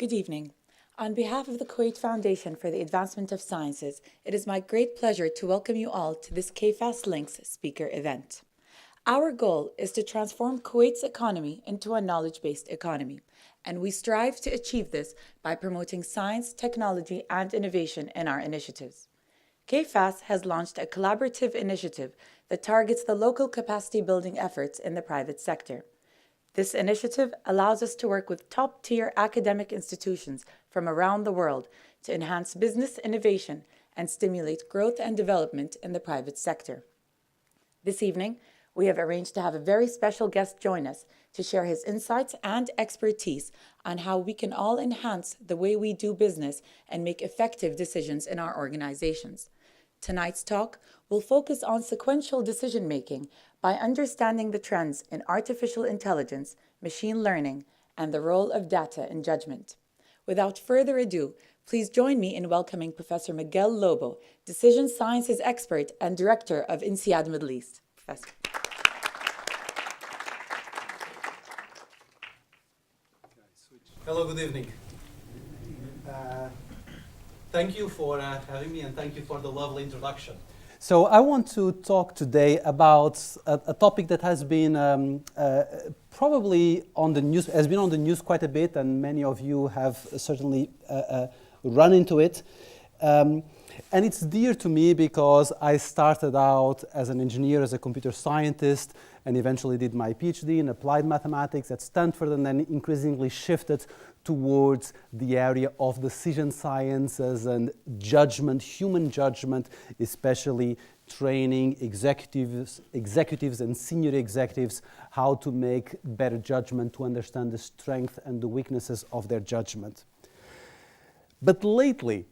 Good evening. On behalf of the Kuwait Foundation for the Advancement of Sciences, it is my great pleasure to welcome you all to this KFAS Links speaker event. Our goal is to transform Kuwait's economy into a knowledge-based economy, and we strive to achieve this by promoting science, technology, and innovation in our initiatives. KFAS has launched a collaborative initiative that targets the local capacity building efforts in the private sector. This initiative allows us to work with top-tier academic institutions from around the world to enhance business innovation and stimulate growth and development in the private sector. This evening, we have arranged to have a very special guest join us to share his insights and expertise on how we can all enhance the way we do business and make effective decisions in our organizations. Tonight's talk will focus on sequential decision-making by understanding the trends in artificial intelligence, machine learning, and the role of data in judgment. Without further ado, please join me in welcoming Professor Miguel Lobo, Decision Sciences expert and Director of INSEAD Middle East. Professor. Hello, good evening. Thank you for having me, and thank you for the lovely introduction. So I want to talk today about a topic that has been probably on the news, has been on the news quite a bit, and many of you have certainly run into it. And it's dear to me because I started out as an engineer, as a computer scientist, and eventually did my PhD in applied mathematics at Stanford, and then increasingly shifted towards the area of decision sciences and judgment, human judgment, especially training executives and senior executives how to make better judgment, to understand the strength and the weaknesses of their judgment. But lately,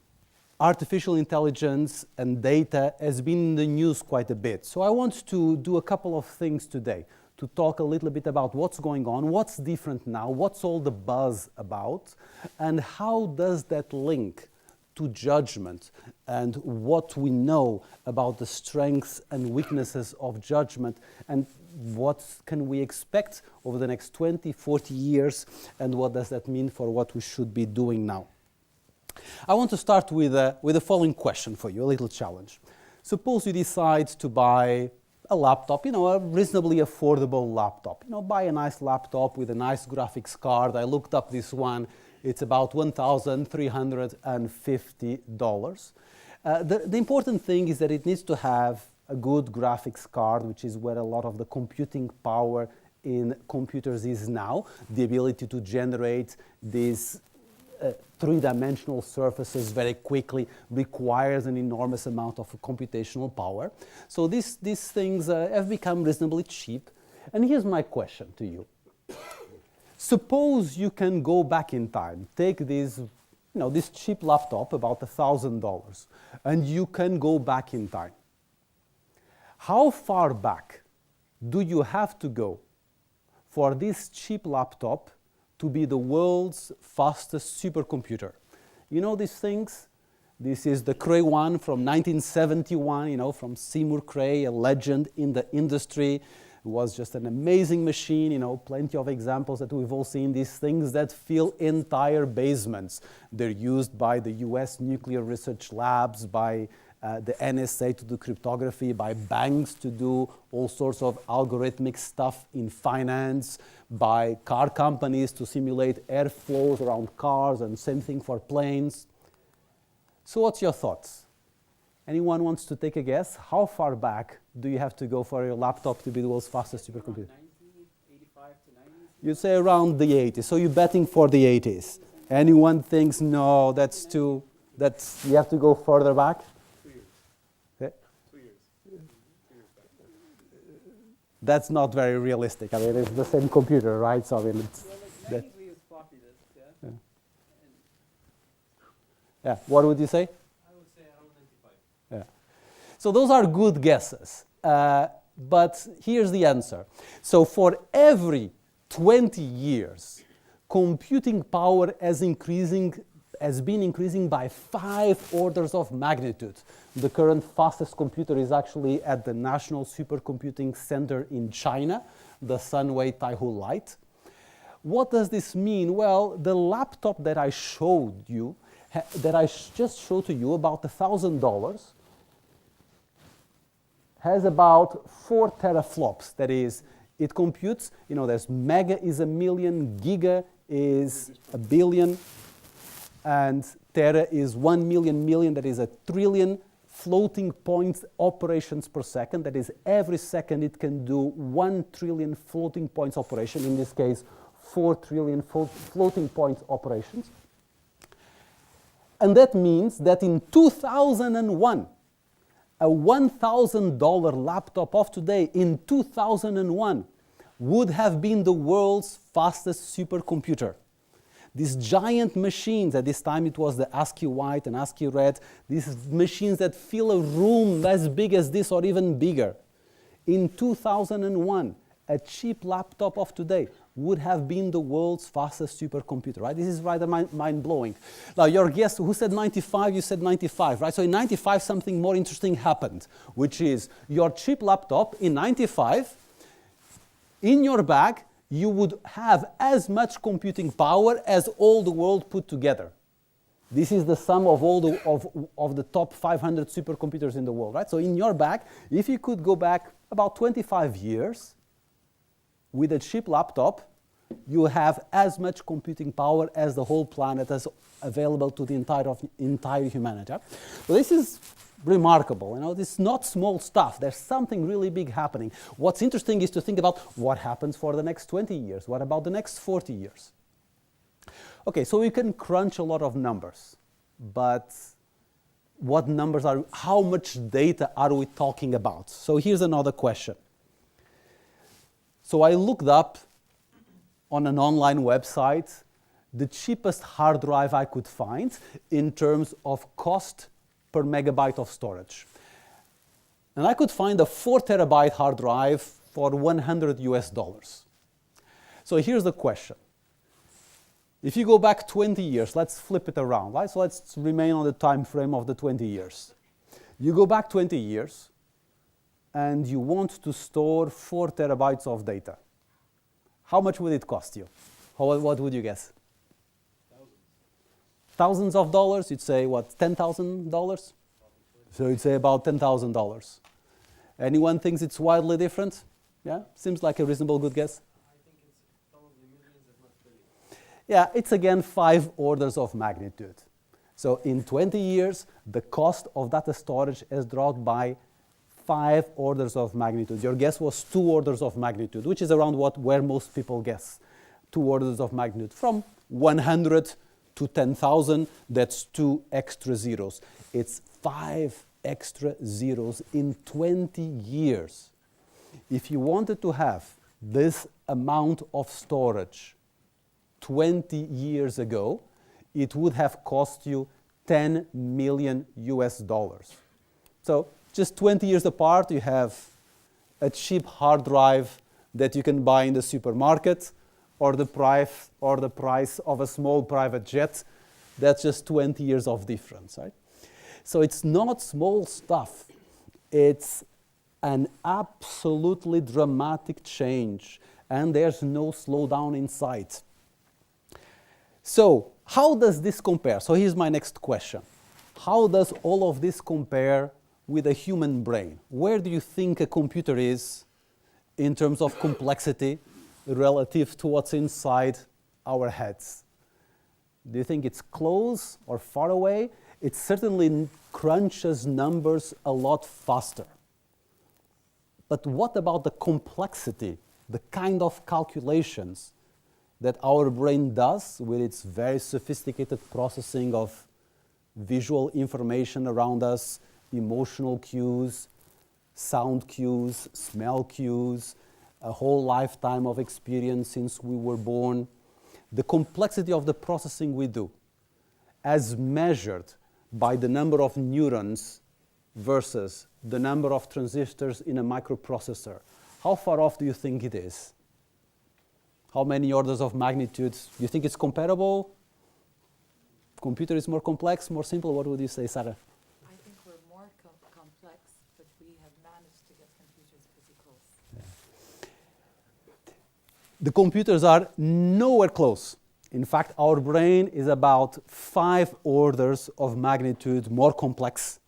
artificial intelligence and data has been in the news quite a bit. So I want to do a couple of things today, to talk a little bit about what's going on, what's different now, what's all the buzz about, and how does that link to judgment and what we know about the strengths and weaknesses of judgment, and what can we expect over the next 20, 40 years, and what does that mean for what we should be doing now. I want to start with the following question for you, a little challenge. Suppose you decide to buy a laptop, a reasonably affordable laptop. Buy a nice laptop with a nice graphics card. I looked up this one. It's about $1,350. The important thing is that it needs to have a good graphics card, which is where a lot of the computing power in computers is now, the ability to generate these three-dimensional surfaces very quickly requires an enormous amount of computational power. So these things have become reasonably cheap. And here's my question to you. Suppose you can go back in time, take this cheap laptop, about $1,000, and you can go back in time. How far back do you have to go for this cheap laptop to be the world's fastest supercomputer? You know these things? This is the Cray one from 1971, from Seymour Cray, a legend in the industry. It was just an amazing machine, plenty of examples that we've all seen, these things that fill entire basements. They're used by the US nuclear research labs, by the NSA to do cryptography, by banks to do all sorts of algorithmic stuff in finance, by car companies to simulate airflows around cars, and same thing for planes. So what's your thoughts? Anyone wants to take a guess? How far back do you have to go for your laptop to be the world's fastest supercomputer? 1985 to 90s? You say around the 80s, so you're betting for the 80s. Anyone thinks, no, you have to go further back? 2 years. Okay. 2 years. 2 years back. That's not very realistic. I mean, it's the same computer, right? So, it's... Well, technically it's floppy disk, yeah? Yeah, what would you say? I would say around 95. Yeah. So those are good guesses. But here's the answer. So for every 20 years, computing power has been increasing by 5 orders of magnitude. The current fastest computer is actually at the National Supercomputing Center in China, the Sunway Taihu Light. What does this mean? Well, the laptop that I showed you, that I just showed to you, about $1,000, has about 4 teraflops. That is, it computes, there's mega is a million, giga is a billion, and tera is 1 million million, that is a trillion floating points operations per second. That is, every second it can do 1 trillion floating points operation, in this case 4 trillion floating points operations. And that means that in 2001, a $1,000 laptop of today in 2001 would have been the world's fastest supercomputer. These giant machines, at this time it was the ASCII white and ASCII red, these machines that fill a room as big as this or even bigger. In 2001, a cheap laptop of today would have been the world's fastest supercomputer, right? This is rather mind-blowing. Now, your guess, who said 95? You said 95, right? So in 95, something more interesting happened, which is your cheap laptop in 95, in your bag, you would have as much computing power as all the world put together. This is the sum of all of the top 500 supercomputers in the world, right? So in your bag, if you could go back about 25 years with a cheap laptop, you have as much computing power as the whole planet is available to the entire humanity. So this is remarkable. This is not small stuff. There's something really big happening. What's interesting is to think about what happens for the next 20 years. What about the next 40 years? Okay, so we can crunch a lot of numbers, but what numbers how much data are we talking about? So here's another question. So I looked up on an online website the cheapest hard drive I could find in terms of cost per megabyte of storage. And I could find a 4 terabyte hard drive for $100. So here's the question. If you go back 20 years, let's flip it around, right? So let's remain on the time frame of the 20 years. You go back 20 years and you want to store 4 terabytes of data. How much would it cost you? What would you guess? Thousands of dollars? You'd say, what, $10,000? So you'd say about $10,000. Anyone thinks it's wildly different? Yeah? Seems like a reasonable good guess. I think it's probably millions, if not billions. Yeah, it's again 5 orders of magnitude. So in 20 years, the cost of data storage has dropped by 5 orders of magnitude. Your guess was 2 orders of magnitude, which is around where most people guess. 2 orders of magnitude. From 100 to 10,000, that's 2 extra zeros. It's 5 extra zeros in 20 years. If you wanted to have this amount of storage 20 years ago, it would have cost you $10 million US. So just 20 years apart, you have a cheap hard drive that you can buy in the supermarket, or the price of a small private jet. That's just 20 years of difference, right? So it's not small stuff. It's an absolutely dramatic change, and there's no slowdown in sight. So how does this compare? So here's my next question. How does all of this compare with a human brain? Where do you think a computer is in terms of complexity relative to what's inside our heads? Do you think it's close or far away? It certainly crunches numbers a lot faster. But what about the complexity, the kind of calculations that our brain does with its very sophisticated processing of visual information around us, emotional cues, sound cues, smell cues, a whole lifetime of experience since we were born. The complexity of the processing we do, as measured by the number of neurons versus the number of transistors in a microprocessor, how far off do you think it is? How many orders of magnitude? Do you think it's comparable? Computer is more complex, more simple? What would you say, Sarah? I think we're more complex, but we have managed to get computers pretty close. The computers are nowhere close. In fact, our brain is about 5 orders of magnitude more complex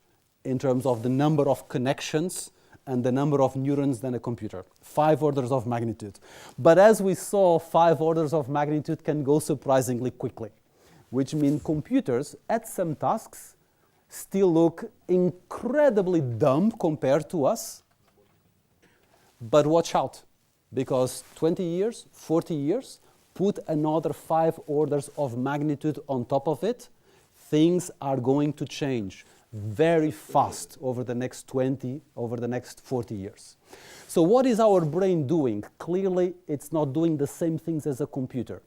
in terms of the number of connections and the number of neurons than a computer. 5 orders of magnitude. But as we saw, 5 orders of magnitude can go surprisingly quickly, which means computers at some tasks still look incredibly dumb compared to us. But watch out, because 20 years, 40 years, put another 5 orders of magnitude on top of it, things are going to change very fast over the next 20, over the next 40 years. So what is our brain doing? Clearly, it's not doing the same things as a computer.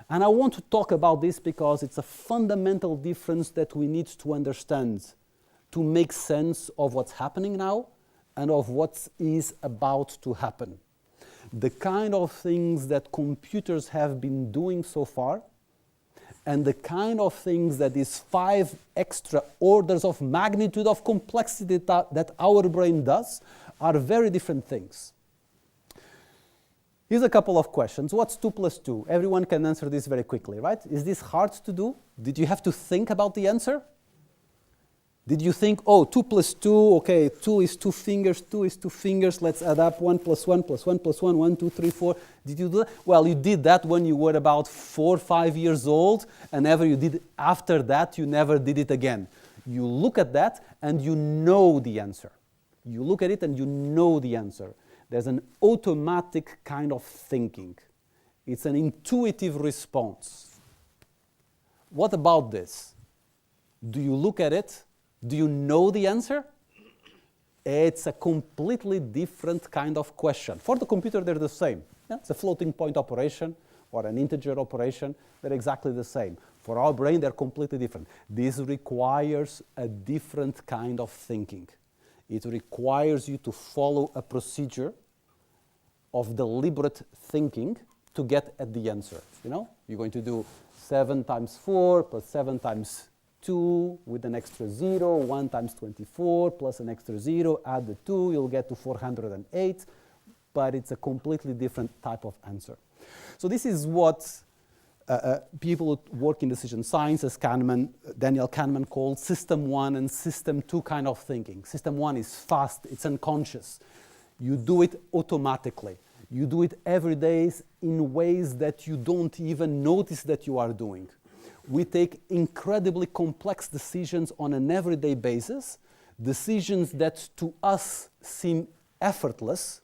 And I want to talk about this because it's a fundamental difference that we need to understand to make sense of what's happening now and of what is about to happen. The kind of things that computers have been doing so far and the kind of things that these 5 extra orders of magnitude of complexity that our brain does are very different things. Here's a couple of questions. What's 2 plus 2? Everyone can answer this very quickly, right? Is this hard to do? Did you have to think about the answer? Did you think, oh, 2 plus 2, okay, 2 is 2 fingers, 2 is 2 fingers, let's add up 1 plus 1 plus 1 plus 1, 1, 2, 3, 4. Did you do that? Well, you did that when you were about 4 or 5 years old, and ever you did after that, you never did it again. You look at that and you know the answer. You look at it and you know the answer. There's an automatic kind of thinking. It's an intuitive response. What about this? Do you look at it? Do you know the answer? It's a completely different kind of question. For the computer, they're the same. Yeah? It's a floating point operation or an integer operation. They're exactly the same. For our brain, they're completely different. This requires a different kind of thinking. It requires you to follow a procedure of deliberate thinking to get at the answer. You know, you're going to do 7 times 4 plus 7 times 2 with an extra 0, 1 times 24 plus an extra 0, add the 2, you'll get to 408, but it's a completely different type of answer. So this is what people who work in decision science, as Daniel Kahneman called system 1 and system 2 kind of thinking. System 1 is fast, it's unconscious. You do it automatically. You do it every day in ways that you don't even notice that you are doing. We take incredibly complex decisions on an everyday basis, decisions that to us seem effortless,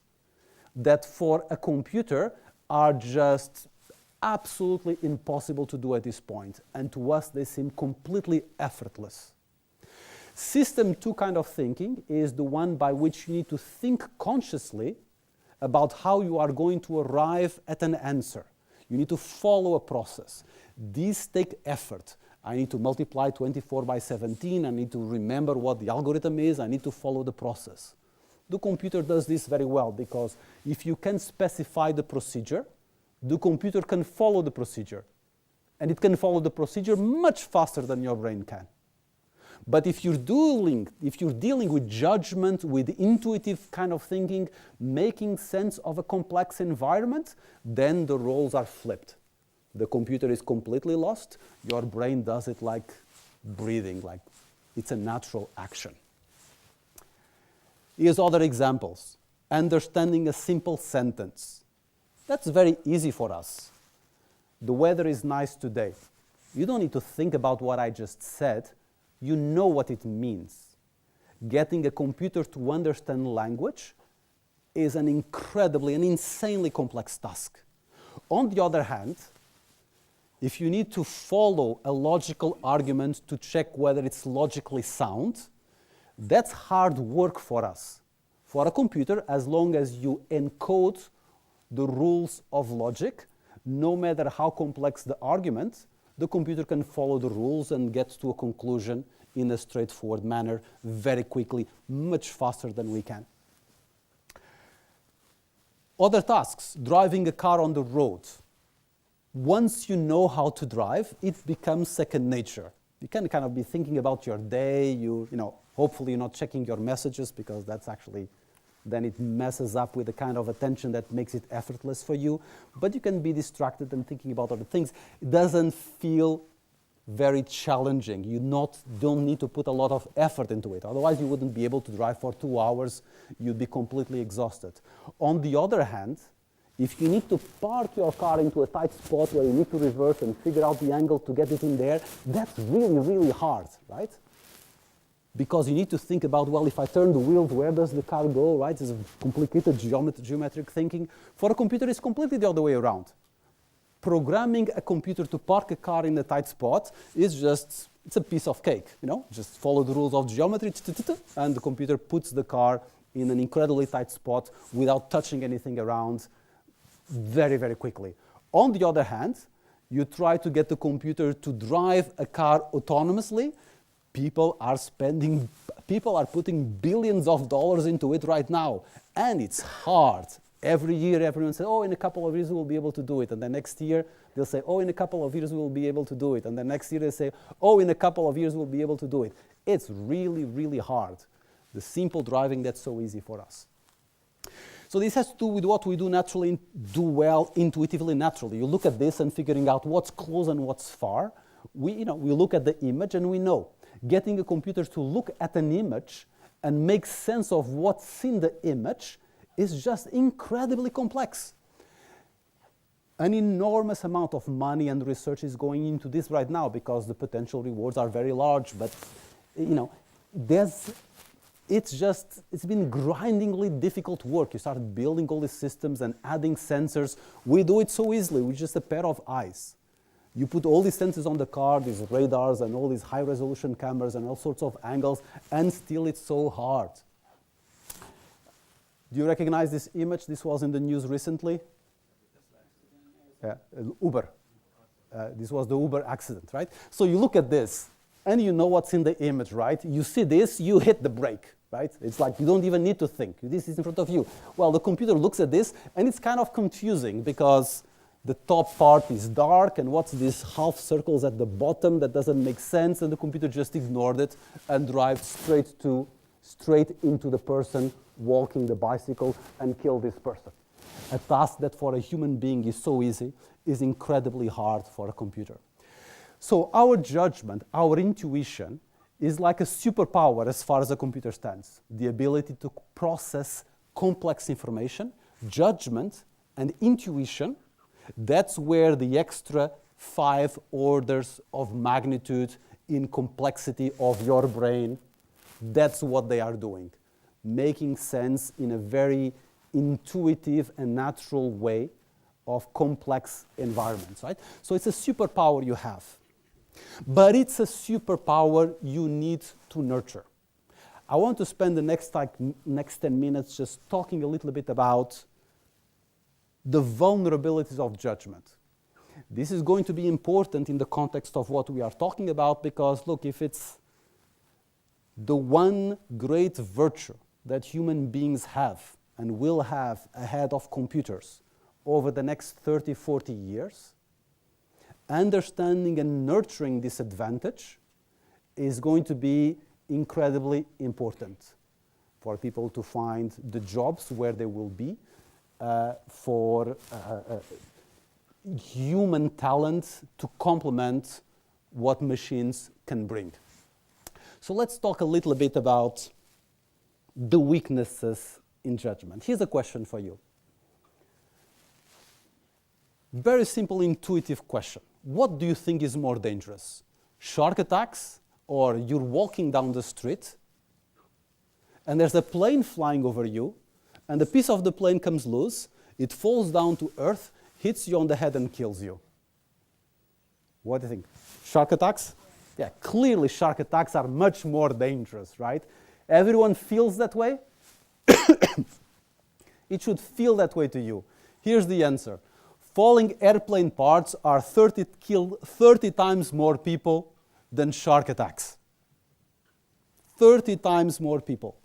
that for a computer are just absolutely impossible to do at this point. And to us, they seem completely effortless. System 2 kind of thinking is the one by which you need to think consciously about how you are going to arrive at an answer. You need to follow a process. These take effort. I need to multiply 24 by 17. I need to remember what the algorithm is. I need to follow the process. The computer does this very well because if you can specify the procedure, the computer can follow the procedure. And it can follow the procedure much faster than your brain can. But if you're dealing with judgment, with intuitive kind of thinking, making sense of a complex environment, then the roles are flipped. The computer is completely lost. Your brain does it like breathing, like it's a natural action. Here's other examples. Understanding a simple sentence. That's very easy for us. The weather is nice today. You don't need to think about what I just said. You know what it means. Getting a computer to understand language is an insanely complex task. On the other hand, if you need to follow a logical argument to check whether it's logically sound, that's hard work for us. For a computer, as long as you encode the rules of logic, no matter how complex the argument, the computer can follow the rules and get to a conclusion in a straightforward manner very quickly, much faster than we can. Other tasks, driving a car on the road. Once you know how to drive, it becomes second nature. You can kind of be thinking about your day, hopefully you're not checking your messages because that's actually then it messes up with the kind of attention that makes it effortless for you. But you can be distracted and thinking about other things. It doesn't feel very challenging. You don't need to put a lot of effort into it. Otherwise, you wouldn't be able to drive for 2 hours. You'd be completely exhausted. On the other hand, if you need to park your car into a tight spot where you need to reverse and figure out the angle to get it in there, that's really, really hard, right? Because you need to think about, well, if I turn the wheels, where does the car go, right? It's a complicated geometric thinking. For a computer, it's completely the other way around. Programming a computer to park a car in a tight spot is just, it's a piece of cake, you know? Just follow the rules of geometry, and the computer puts the car in an incredibly tight spot without touching anything around very, very quickly. On the other hand, you try to get the computer to drive a car autonomously. People are putting billions of dollars into it right now, and it's hard. Every year, everyone says, oh, in a couple of years, we'll be able to do it. And the next year, they'll say, oh, in a couple of years, we'll be able to do it. And the next year, they say, oh, in a couple of years, we'll be able to do it. It's really, really hard. The simple driving that's so easy for us. So this has to do with what we do naturally, do well, intuitively, naturally. You look at this and figuring out what's close and what's far. We look at the image and we know. Getting a computer to look at an image and make sense of what's in the image is just incredibly complex. An enormous amount of money and research is going into this right now because the potential rewards are very large. But it's been grindingly difficult work. You start building all these systems and adding sensors. We do it so easily with just a pair of eyes. You put all these sensors on the car, these radars and all these high-resolution cameras and all sorts of angles, and still it's so hard. Do you recognize this image? This was in the news recently. Uber. This was the Uber accident, right? So you look at this, and you know what's in the image, right? You see this, you hit the brake, right? It's like you don't even need to think. This is in front of you. Well, the computer looks at this, and it's kind of confusing because the top part is dark, and what's these half circles at the bottom? That doesn't make sense, and the computer just ignored it and drives straight into the person walking the bicycle and kill this person. A task that for a human being is so easy is incredibly hard for a computer. So our judgment, our intuition, is like a superpower as far as a computer stands. The ability to process complex information, judgment, and intuition. That's where the extra 5 orders of magnitude in complexity of your brain, that's what they are doing. Making sense in a very intuitive and natural way of complex environments, right? So it's a superpower you have. But it's a superpower you need to nurture. I want to spend the next 10 minutes just talking a little bit about the vulnerabilities of judgment. This is going to be important in the context of what we are talking about because, look, if it's the one great virtue that human beings have and will have ahead of computers over the next 30, 40 years, understanding and nurturing this advantage is going to be incredibly important for people to find the jobs where they will be, for human talent to complement what machines can bring. So let's talk a little bit about the weaknesses in judgment. Here's a question for you. Very simple, intuitive question. What do you think is more dangerous? Shark attacks, or you're walking down the street and there's a plane flying over you and a piece of the plane comes loose, it falls down to earth, hits you on the head and kills you? What do you think? Shark attacks? Yeah, clearly shark attacks are much more dangerous, right? Everyone feels that way? It should feel that way to you. Here's the answer. Falling airplane parts are 30 times more people than shark attacks. 30 times more people.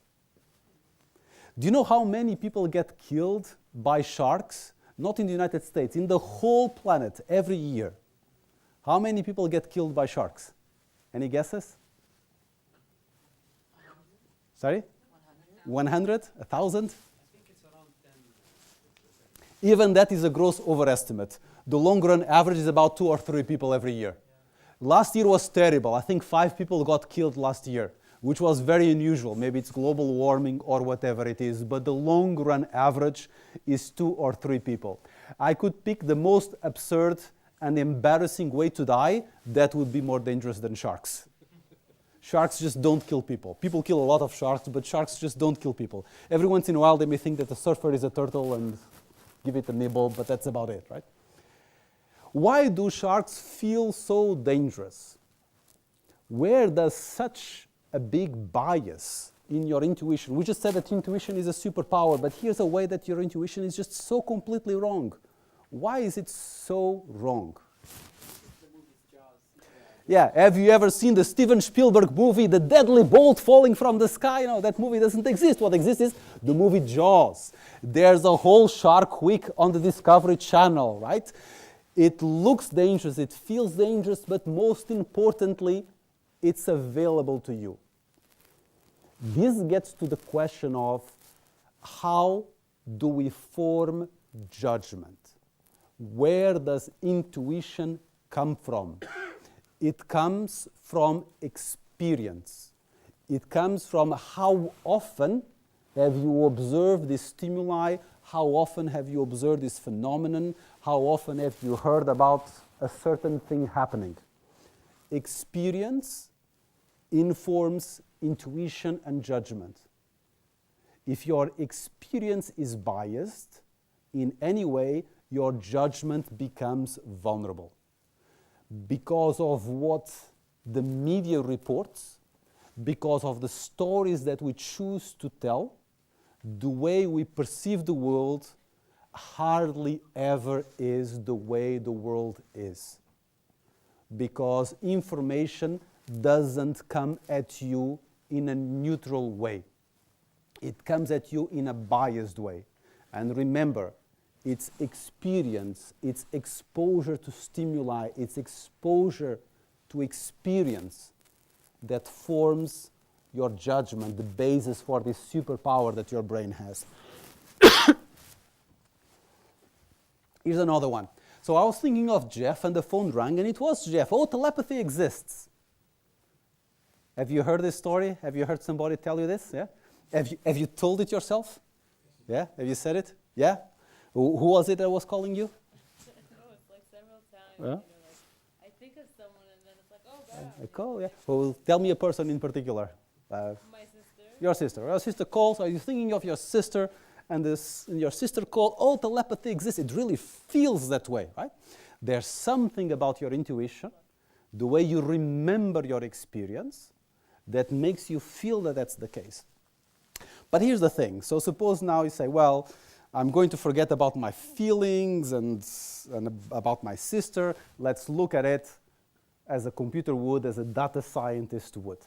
Do you know how many people get killed by sharks? Not in the United States, in the whole planet every year. How many people get killed by sharks? Any guesses? Sorry? 100? 1,000? Even that is a gross overestimate. The long run average is about 2 or 3 people every year. Last year was terrible. I think 5 people got killed last year, which was very unusual. Maybe it's global warming or whatever it is, but the long run average is 2 or 3 people. I could pick the most absurd and embarrassing way to die. That would be more dangerous than sharks. Sharks just don't kill people. People kill a lot of sharks, but sharks just don't kill people. Every once in a while they may think that a surfer is a turtle and give it a nibble, but that's about it, right? Why do sharks feel so dangerous? Where does such a big bias in your intuition? We just said that intuition is a superpower, but here's a way that your intuition is just so completely wrong. Why is it so wrong? Yeah, have you ever seen the Steven Spielberg movie, The Deadly Bolt Falling from the Sky? No, that movie doesn't exist. What exists is the movie Jaws. There's a whole Shark Week on the Discovery Channel, right? It looks dangerous, it feels dangerous, but most importantly, it's available to you. This gets to the question of how do we form judgment? Where does intuition come from? It comes from experience. It comes from how often have you observed this stimuli, how often have you observed this phenomenon, how often have you heard about a certain thing happening. Experience informs intuition and judgment. If your experience is biased in any way, your judgment becomes vulnerable. Because of what the media reports, because of the stories that we choose to tell, the way we perceive the world hardly ever is the way the world is. Because information doesn't come at you in a neutral way. It comes at you in a biased way. And remember, it's experience, it's exposure to stimuli, it's exposure to experience that forms your judgment, the basis for this superpower that your brain has. Here's another one. So I was thinking of Jeff and the phone rang and it was Jeff. Oh, telepathy exists. Have you heard this story? Have you heard somebody tell you this? Yeah? Have you told it yourself? Yeah? Have you said it? Yeah? Who was it that was calling you? No, it's like several times. Yeah? You know, like I think of someone and then it's like, oh God. A call, yeah. Well, tell me a person in particular. My sister. Your sister. Your sister calls. Are you thinking of your sister? And your sister called. Oh, telepathy exists. It really feels that way, right? There's something about your intuition, the way you remember your experience, that makes you feel that that's the case. But here's the thing. So suppose now you say, well, I'm going to forget about my feelings and about my sister. Let's look at it as a computer would, as a data scientist would.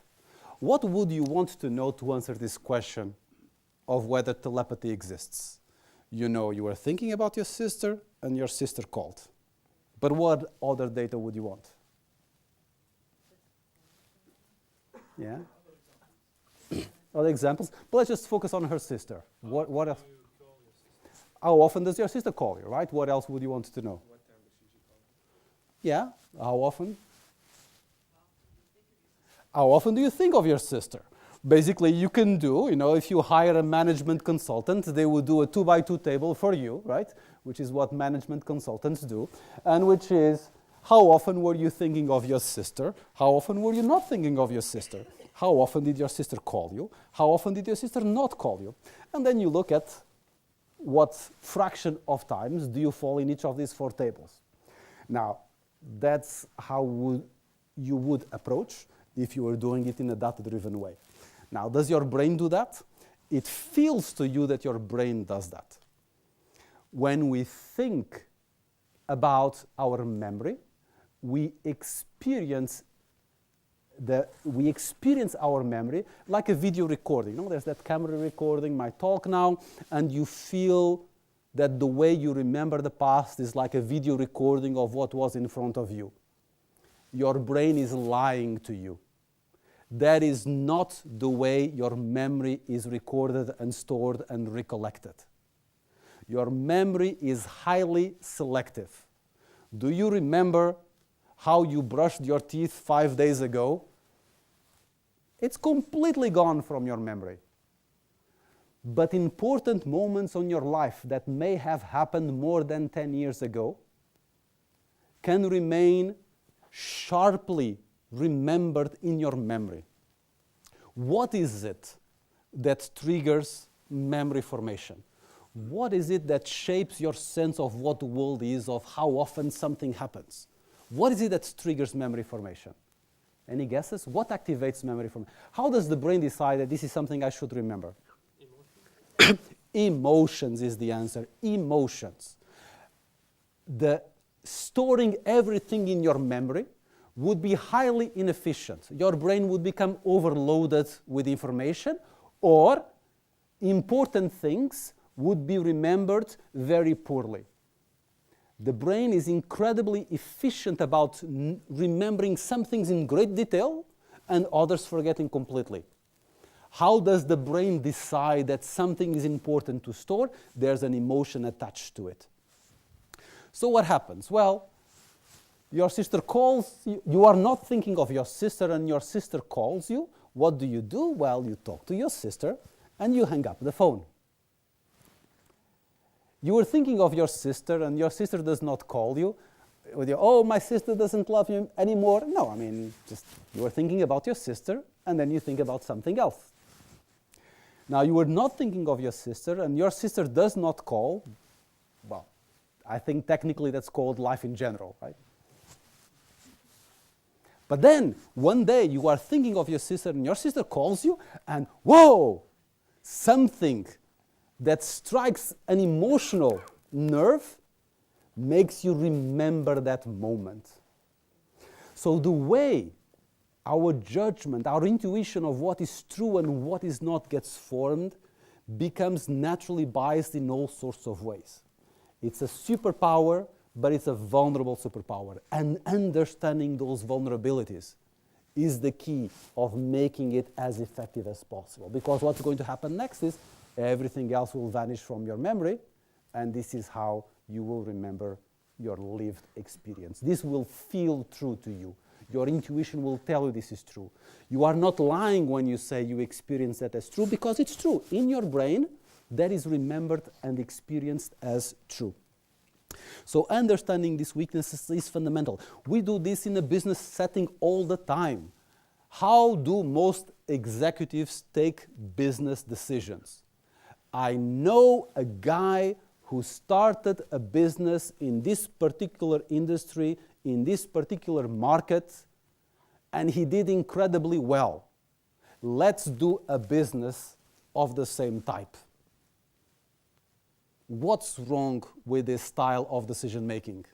What would you want to know to answer this question of whether telepathy exists? You know, you were thinking about your sister and your sister called. But what other data would you want? Yeah? Other examples? But let's just focus on her sister. What else? How often does your sister call you, right? What else would you want to know? What time does she call you? Yeah, how often? How often do you think of your sister? Basically, you can do, if you hire a management consultant, they will do a 2x2 table for you, right? Which is what management consultants do. And which is, how often were you thinking of your sister? How often were you not thinking of your sister? How often did your sister call you? How often did your sister not call you? And then you look at what fraction of times do you fall in each of these 4 tables. Now, that's how you would approach if you were doing it in a data-driven way. Now, does your brain do that? It feels to you that your brain does that. When we think about our memory, we experience our memory like a video recording. There's that camera recording my talk now, and you feel that the way you remember the past is like a video recording of what was in front of you. Your brain is lying to you. That is not the way your memory is recorded and stored and recollected. Your memory is highly selective. Do you remember how you brushed your teeth 5 days ago? It's completely gone from your memory. But important moments on your life that may have happened more than 10 years ago can remain sharply remembered in your memory. What is it that triggers memory formation? What is it that shapes your sense of what the world is, of how often something happens? What is it that triggers memory formation? Any guesses? What activates memory formation? How does the brain decide that this is something I should remember? Emotions is the answer. Emotions. The storing everything in your memory would be highly inefficient. Your brain would become overloaded with information, or important things would be remembered very poorly. The brain is incredibly efficient about remembering some things in great detail and others forgetting completely. How does the brain decide that something is important to store? There's an emotion attached to it. So what happens? Well, your sister calls you. You are not thinking of your sister, and your sister calls you. What do? Well, you talk to your sister and you hang up the phone. You were thinking of your sister and your sister does not call you. Oh, my sister doesn't love you anymore. No, I mean, just you were thinking about your sister and then you think about something else. Now, you were not thinking of your sister and your sister does not call. Well, I think technically that's called life in general, right? But then, one day, you are thinking of your sister and your sister calls you and whoa, something that strikes an emotional nerve makes you remember that moment. So the way our judgment, our intuition of what is true and what is not gets formed becomes naturally biased in all sorts of ways. It's a superpower, but it's a vulnerable superpower. And understanding those vulnerabilities is the key of making it as effective as possible. Because what's going to happen next is everything else will vanish from your memory, and this is how you will remember your lived experience. This will feel true to you. Your intuition will tell you this is true. You are not lying when you say you experience that as true, because it's true. In your brain, that is remembered and experienced as true. So understanding these weaknesses is fundamental. We do this in a business setting all the time. How do most executives take business decisions? I know a guy who started a business in this particular industry, in this particular market, and he did incredibly well. Let's do a business of the same type. What's wrong with this style of decision making?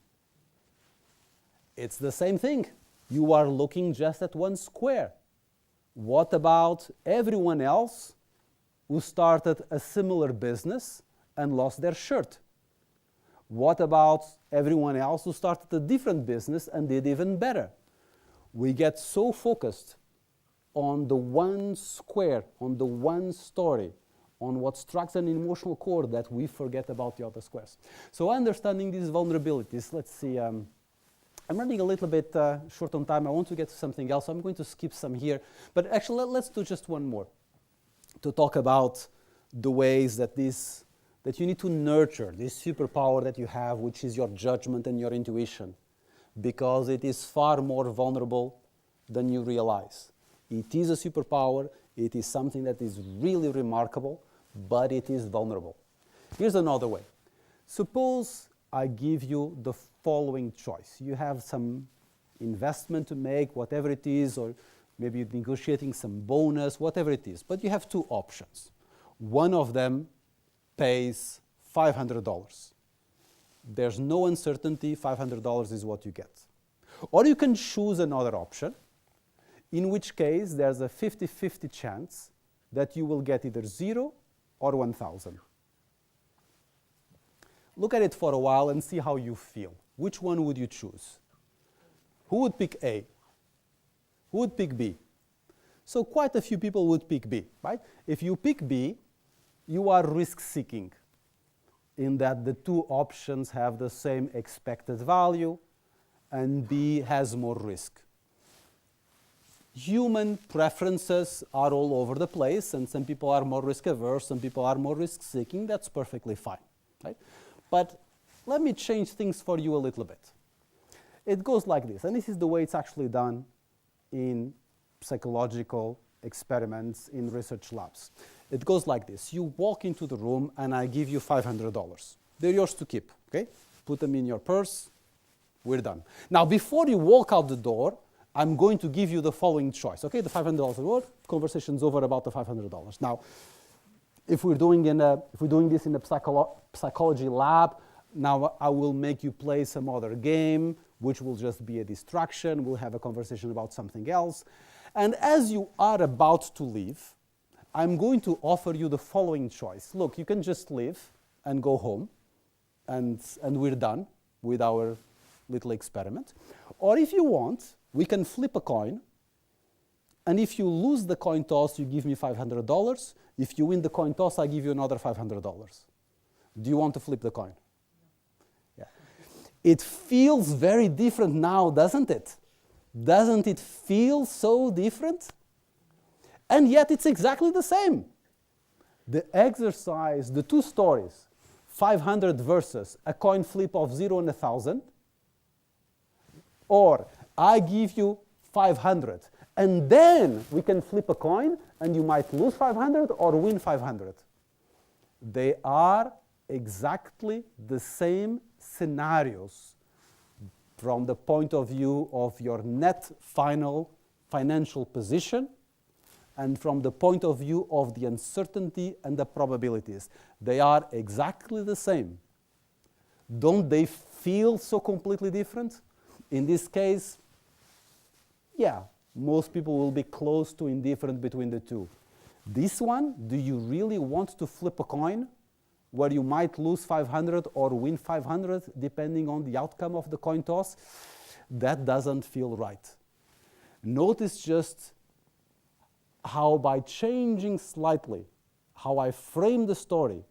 It's the same thing. You are looking just at one square. What about everyone else who started a similar business and lost their shirt? What about everyone else who started a different business and did even better? We get so focused on the one square, on the one story, on what strikes an emotional chord that we forget about the other squares. So understanding these vulnerabilities, let's see, I'm running a little bit short on time. I want to get to something else, so I'm going to skip some here. But actually, let's do just one more to talk about the ways that you need to nurture this superpower that you have, which is your judgment and your intuition, because it is far more vulnerable than you realize. It is a superpower. It is something that is really remarkable, but it is vulnerable. Here's another way. Suppose I give you the following choice. You have some investment to make, whatever it is, or maybe you're negotiating some bonus, whatever it is. But you have two options. One of them pays $500. There's no uncertainty, $500 is what you get. Or you can choose another option, in which case there's a 50-50 chance that you will get either 0 or 1,000. Look at it for a while and see how you feel. Which one would you choose? Who would pick A? Who would pick B? So quite a few people would pick B, right? If you pick B, you are risk-seeking. in that the two options have the same expected value, and B has more risk. Human preferences are all over the place, and some people are more risk averse, some people are more risk seeking. That's perfectly fine, right? But let me change things for you a little bit. It goes like this, and this is the way it's actually done in psychological experiments in research labs. It goes like this. You walk into the room and I give you $500. They're yours to keep, okay? Put them in your purse. We're done. Now, before you walk out the door, I'm going to give you the following choice, okay? The $500 reward, conversation's over about the $500. Now, if we're doing this in a psychology lab, now I will make you play some other game, which will just be a distraction. We'll have a conversation about something else. And as you are about to leave, I'm going to offer you the following choice. Look, you can just leave and go home, and we're done with our little experiment. Or if you want, we can flip a coin, and if you lose the coin toss, you give me $500. If you win the coin toss, I give you another $500. Do you want to flip the coin? Yeah. It feels very different now, doesn't it? Doesn't it feel so different? And yet it's exactly the same. The exercise, the two stories, 500 versus a coin flip of 0 and 1,000, or I give you 500, and then we can flip a coin, and you might lose 500 or win 500. They are exactly the same scenarios from the point of view of your net final financial position and from the point of view of the uncertainty and the probabilities. They are exactly the same. Don't they feel so completely different? In this case, yeah, most people will be close to indifferent between the two. This one, do you really want to flip a coin where you might lose 500 or win 500 depending on the outcome of the coin toss? That doesn't feel right. Notice just how by changing slightly how I frame the story,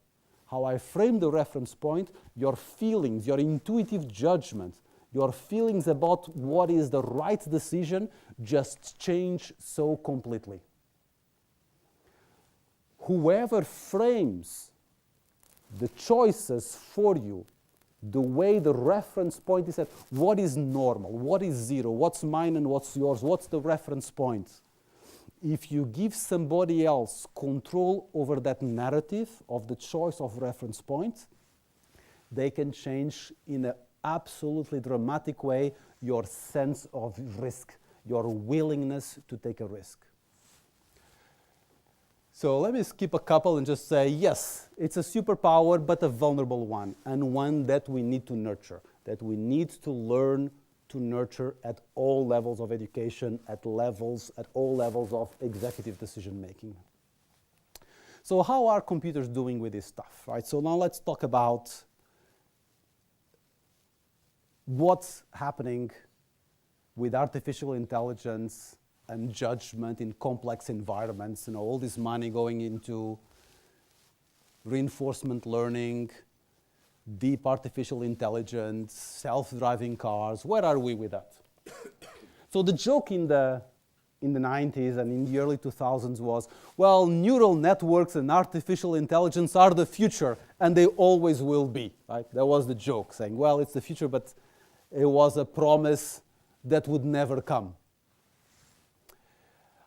how I frame the reference point, your feelings, your intuitive judgment, your feelings about what is the right decision just change so completely. Whoever frames the choices for you, the way the reference point is set, what is normal, what is zero, what's mine and what's yours, what's the reference point? If you give somebody else control over that narrative of the choice of reference point, they can change in an absolutely dramatic way your sense of risk, your willingness to take a risk. So let me skip a couple and just say, yes, it's a superpower, but a vulnerable one, and one that we need to nurture, that we need to learn to nurture at all levels of education, at all levels of executive decision making. So how are computers doing with this stuff, right? So now let's talk about what's happening with artificial intelligence and judgment in complex environments. You know, all this money going into reinforcement learning, deep artificial intelligence, self-driving cars. Where are we with that? So the joke in the 90s and in the early 2000s was, well, neural networks and artificial intelligence are the future, and they always will be, right? That was the joke, saying, well, it's the future, but it was a promise that would never come.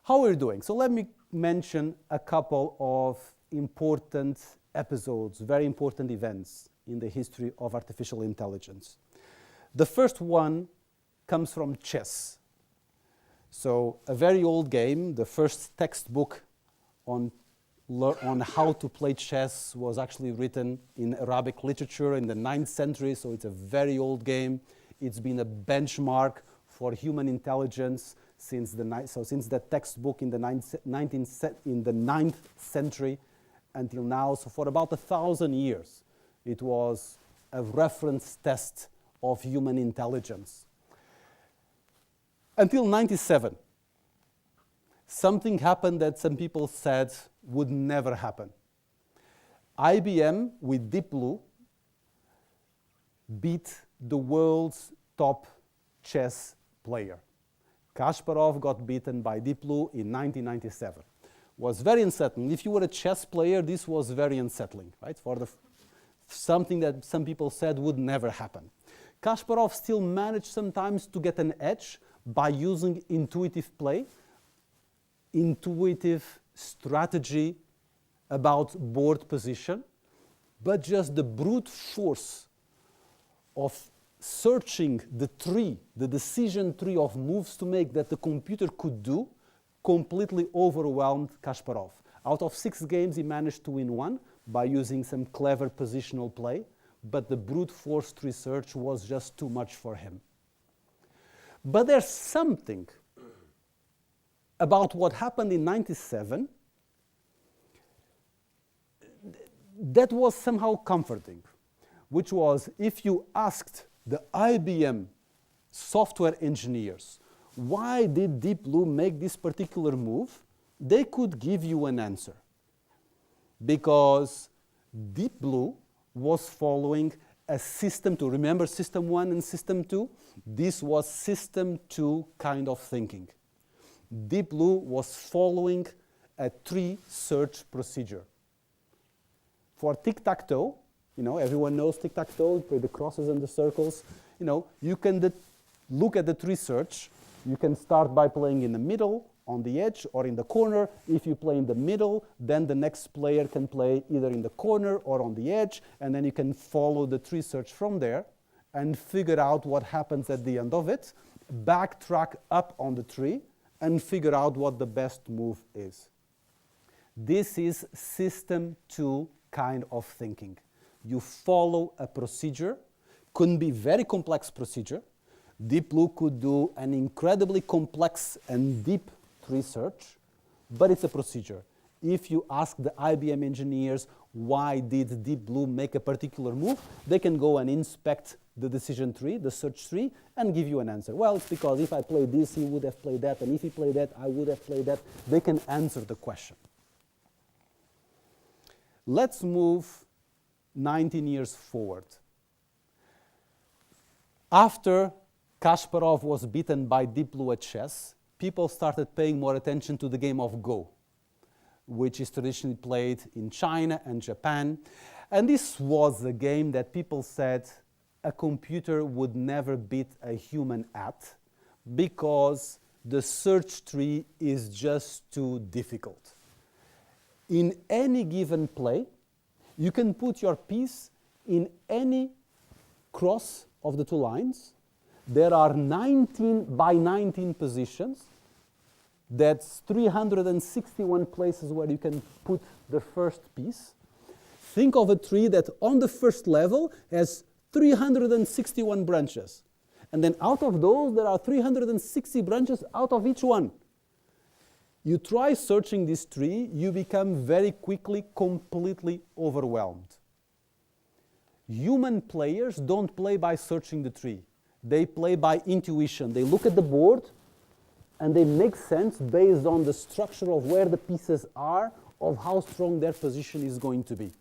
How are we doing? So let me mention a couple of important episodes, very important events in the history of artificial intelligence. The first one comes from chess. So a very old game, the first textbook on how to play chess was actually written in Arabic literature in the 9th century, so it's a very old game. It's been a benchmark for human intelligence since that textbook in the 9th century until now. So for about 1,000 years, it was a reference test of human intelligence. Until 97, something happened that some people said would never happen. IBM with Deep Blue beat the world's top chess player. Kasparov got beaten by Deep Blue in 1997. Was very unsettling. If you were a chess player, this was very unsettling, right? Something that some people said would never happen. Kasparov still managed sometimes to get an edge by using intuitive play, intuitive strategy about board position, but just the brute force of searching the tree, the decision tree of moves to make that the computer could do, completely overwhelmed Kasparov. Out of 6 games, he managed to win 1 by using some clever positional play, but the brute force research was just too much for him. But there's something about what happened in 97 that was somehow comforting, which was if you asked the IBM software engineers, why did Deep Blue make this particular move? They could give you an answer. Because Deep Blue was following a system 2. Remember system 1 and system 2? This was system 2 kind of thinking. Deep Blue was following a tree search procedure. For tic-tac-toe, everyone knows tic-tac-toe, play the crosses and the circles. You can look at the tree search. You can start by playing in the middle, on the edge, or in the corner. If you play in the middle, then the next player can play either in the corner or on the edge, and then you can follow the tree search from there and figure out what happens at the end of it, backtrack up on the tree, and figure out what the best move is. This is system 2 kind of thinking. You follow a procedure, couldn't be very complex procedure. Deep Blue could do an incredibly complex and deep tree search, but it's a procedure. If you ask the IBM engineers why did Deep Blue make a particular move, they can go and inspect the decision tree, the search tree, and give you an answer. Well, it's because if I played this, he would have played that, and if he played that, I would have played that. They can answer the question. Let's move 19 years forward. After Kasparov was beaten by Deep Blue at chess, people started paying more attention to the game of Go, which is traditionally played in China and Japan. And this was a game that people said a computer would never beat a human at because the search tree is just too difficult. In any given play, you can put your piece in any cross of the 2 lines. There are 19 by 19 positions. That's 361 places where you can put the first piece. Think of a tree that on the first level has 361 branches. And then out of those, there are 360 branches out of each one. You try searching this tree, you become very quickly completely overwhelmed. Human players don't play by searching the tree. They play by intuition. They look at the board and they make sense based on the structure of where the pieces are, of how strong their position is going to be.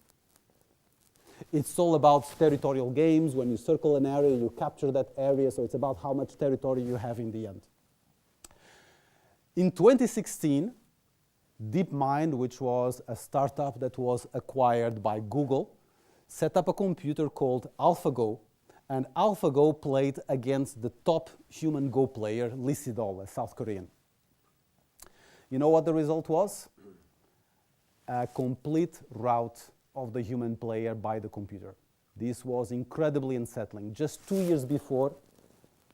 It's all about territorial games. When you circle an area, you capture that area, so it's about how much territory you have in the end. In 2016, DeepMind, which was a startup that was acquired by Google, set up a computer called AlphaGo, and AlphaGo played against the top human Go player, Lee Sedol, a South Korean. You know what the result was? A complete rout of the human player by the computer. This was incredibly unsettling. Just 2 years before,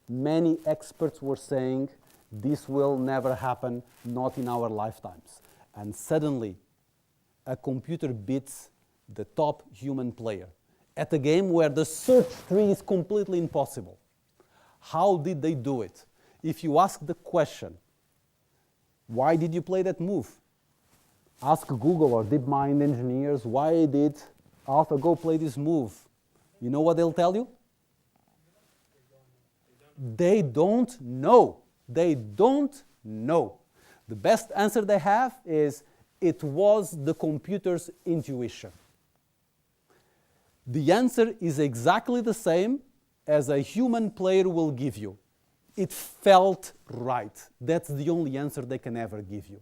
many experts were saying, this will never happen, not in our lifetimes. And suddenly, a computer beats the top human player at a game where the search tree is completely impossible. How did they do it? If you ask the question, why did you play that move? Ask Google or DeepMind engineers, why did AlphaGo play this move? You know what they'll tell you? They don't know. They don't know. The best answer they have is, it was the computer's intuition. The answer is exactly the same as a human player will give you. It felt right. That's the only answer they can ever give you.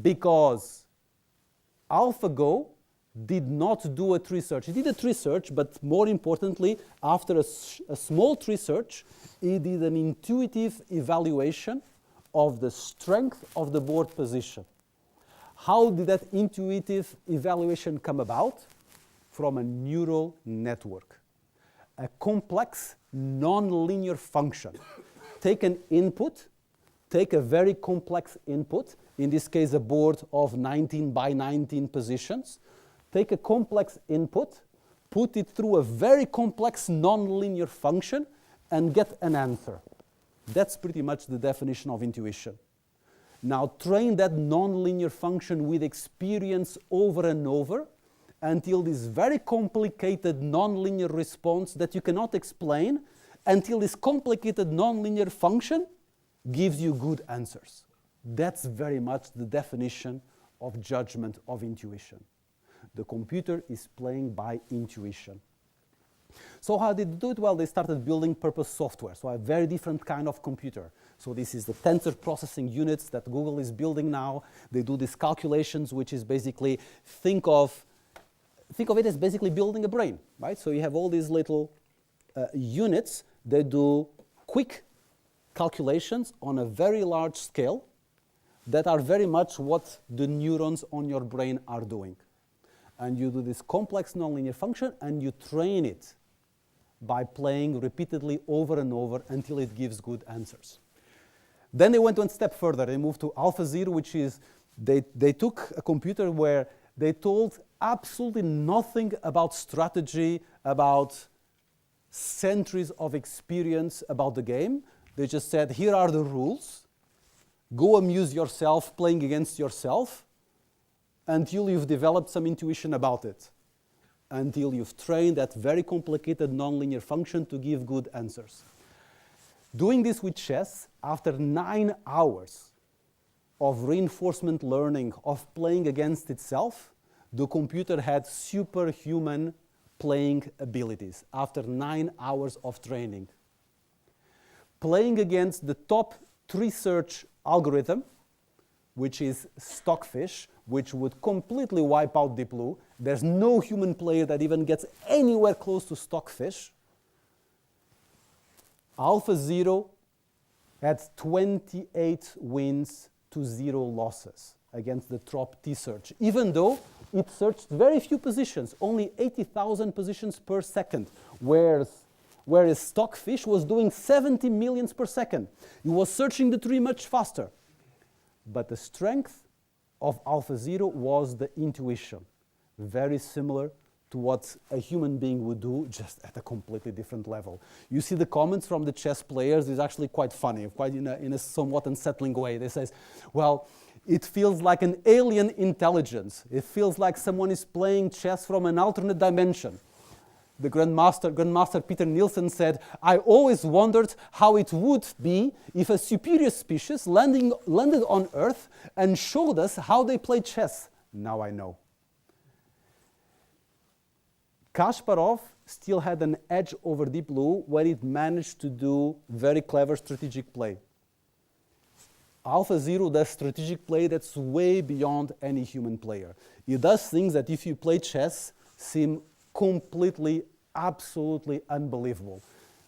Because AlphaGo did not do a tree search. It did a tree search, but more importantly, after a small tree search, it did an intuitive evaluation of the strength of the board position. How did that intuitive evaluation come about? From a neural network, a complex non-linear function. Take an input, take a very complex input, in this case a board of 19 by 19 positions, take a complex input, put it through a very complex non-linear function, and get an answer. That's pretty much the definition of intuition. Now train that non-linear function with experience over and over until this very complicated non-linear response that you cannot explain, until this complicated non-linear function gives you good answers. That's very much the definition of judgment of intuition. The computer is playing by intuition. So how did they do it? Well, they started building purpose software, so a very different kind of computer. So this is the tensor processing units that Google is building now. They do these calculations, which is basically, think of it as basically building a brain, right? So you have all these little units that do quick calculations on a very large scale that are very much what the neurons on your brain are doing. And you do this complex nonlinear function and you train it by playing repeatedly over and over until it gives good answers. Then they went one step further. They moved to AlphaZero, which is, they took a computer where they told absolutely nothing about strategy, about centuries of experience about the game. They just said, here are the rules. Go amuse yourself playing against yourself until you've developed some intuition about it, until you've trained that very complicated nonlinear function to give good answers. Doing this with chess, after 9 hours of reinforcement learning, of playing against itself, the computer had superhuman playing abilities after 9 hours of training. Playing against the top tree search algorithm, which is Stockfish, which would completely wipe out Deep Blue. There's no human player that even gets anywhere close to Stockfish. AlphaZero had 28 wins to 0 losses against the top T search, even though it searched very few positions, only 80,000 positions per second, whereas Stockfish was doing 70 millions per second. It was searching the tree much faster. But the strength of AlphaZero was the intuition, very similar to what a human being would do, just at a completely different level. You see the comments from the chess players is actually quite funny, quite in a somewhat unsettling way. They say, well, it feels like an alien intelligence. It feels like someone is playing chess from an alternate dimension. The Grandmaster Peter Nielsen said, I always wondered how it would be if a superior species landed on Earth and showed us how they play chess. Now I know. Kasparov still had an edge over Deep Blue where it managed to do very clever strategic play. AlphaZero does strategic play that's way beyond any human player. It does things that if you play chess seem completely, absolutely unbelievable.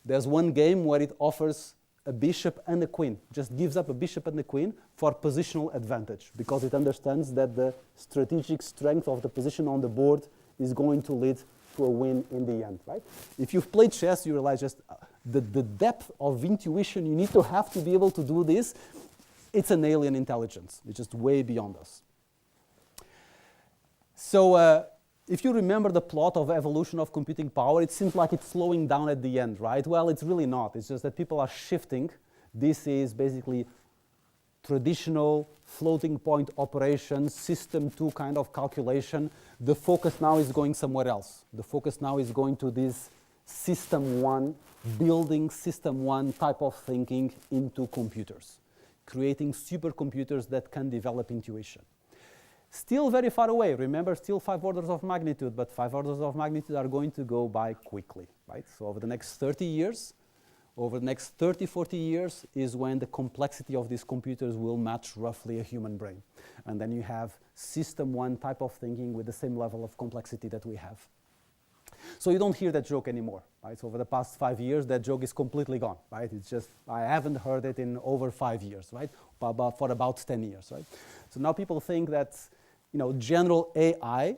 There's one game where it offers a bishop and a queen, just gives up a bishop and a queen for positional advantage because it understands that the strategic strength of the position on the board is going to lead to a win in the end, right? If you've played chess, you realize just the depth of intuition you need to have to be able to do this. It's an alien intelligence. It's just way beyond us. So if you remember the plot of evolution of computing power, it seems like it's slowing down at the end, right? Well, it's really not. It's just that people are shifting. This is basically traditional floating point operations, system 2 kind of calculation. The focus now is going somewhere else. The focus now is going to this system 1, building system 1 type of thinking into computers, creating supercomputers that can develop intuition. Still very far away. Remember, still 5 orders of magnitude, but 5 orders of magnitude are going to go by quickly, right? So over the next 30 years, over the next 30, 40 years is when the complexity of these computers will match roughly a human brain. And then you have system 1 type of thinking with the same level of complexity that we have. So you don't hear that joke anymore, right? So over the past 5 years, that joke is completely gone, right? It's just, I haven't heard it in over 5 years, right? For about 10 years, right? So now people think that, you know, general AI,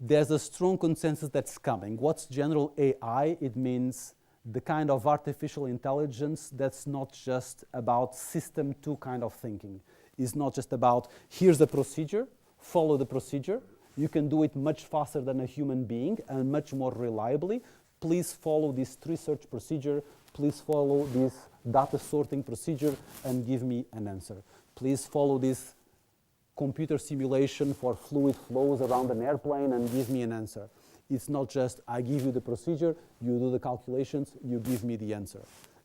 there's a strong consensus that's coming. What's general AI? It means the kind of artificial intelligence that's not just about system 2 kind of thinking. It's not just about, here's the procedure, follow the procedure. You can do it much faster than a human being and much more reliably. Please follow this tree search procedure. Please follow this data sorting procedure and give me an answer. Please follow this computer simulation for fluid flows around an airplane and give me an answer. It's not just, I give you the procedure, you do the calculations, you give me the answer.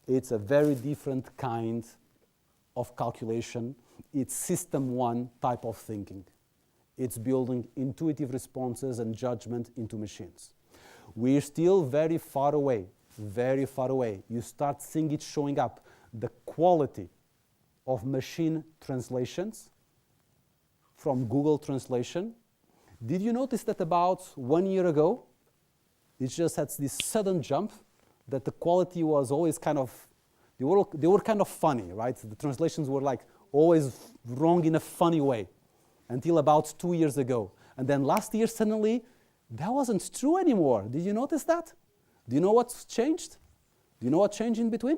It's a very different kind of calculation. It's system 1 type of thinking. It's building intuitive responses and judgment into machines. We're still very far away, very far away. You start seeing it showing up. The quality of machine translations from Google Translation. Did you notice that about 1 year ago, it just had this sudden jump that the quality was always kind of, they were kind of funny, right? The translations were like always wrong in a funny way until about 2 years ago. And then last year, suddenly, that wasn't true anymore. Did you notice that? Do you know what's changed? Do you know what changed in between?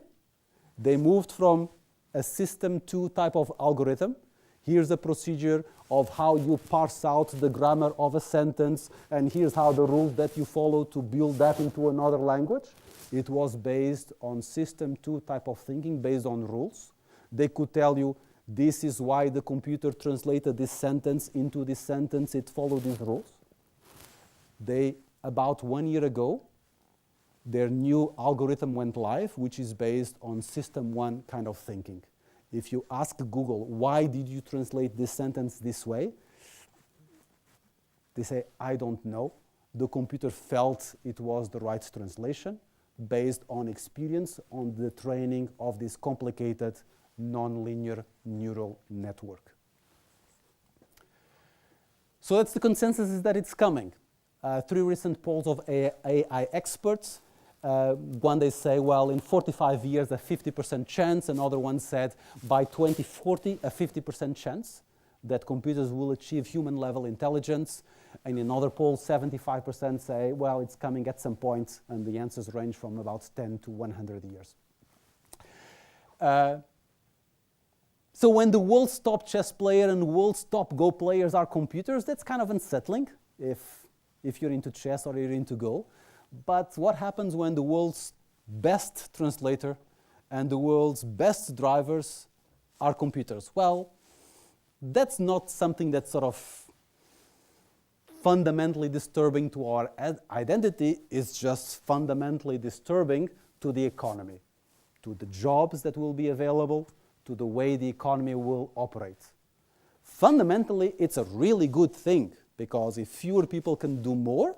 They moved from a system 2 type of algorithm. Here's a procedure of how you parse out the grammar of a sentence, and here's how the rules that you follow to build that into another language. It was based on system 2 type of thinking, based on rules. They could tell you, this is why the computer translated this sentence into this sentence, it followed these rules. About 1 year ago, their new algorithm went live, which is based on system 1 kind of thinking. If you ask Google, why did you translate this sentence this way? They say, I don't know. The computer felt it was the right translation based on experience, on the training of this complicated nonlinear neural network. So that's the consensus, is that it's coming. 3 recent polls of AI experts. One they say, well, in 45 years, a 50% chance. Another one said, by 2040, a 50% chance that computers will achieve human-level intelligence. And in another poll, 75% say, well, it's coming at some point, and the answers range from about 10 to 100 years. So when the world's top chess player and world's top Go players are computers, that's kind of unsettling if you're into chess or you're into Go. But what happens when the world's best translator and the world's best drivers are computers? Well, that's not something that's sort of fundamentally disturbing to our identity. It's just fundamentally disturbing to the economy, to the jobs that will be available, to the way the economy will operate. Fundamentally, it's a really good thing, because if fewer people can do more,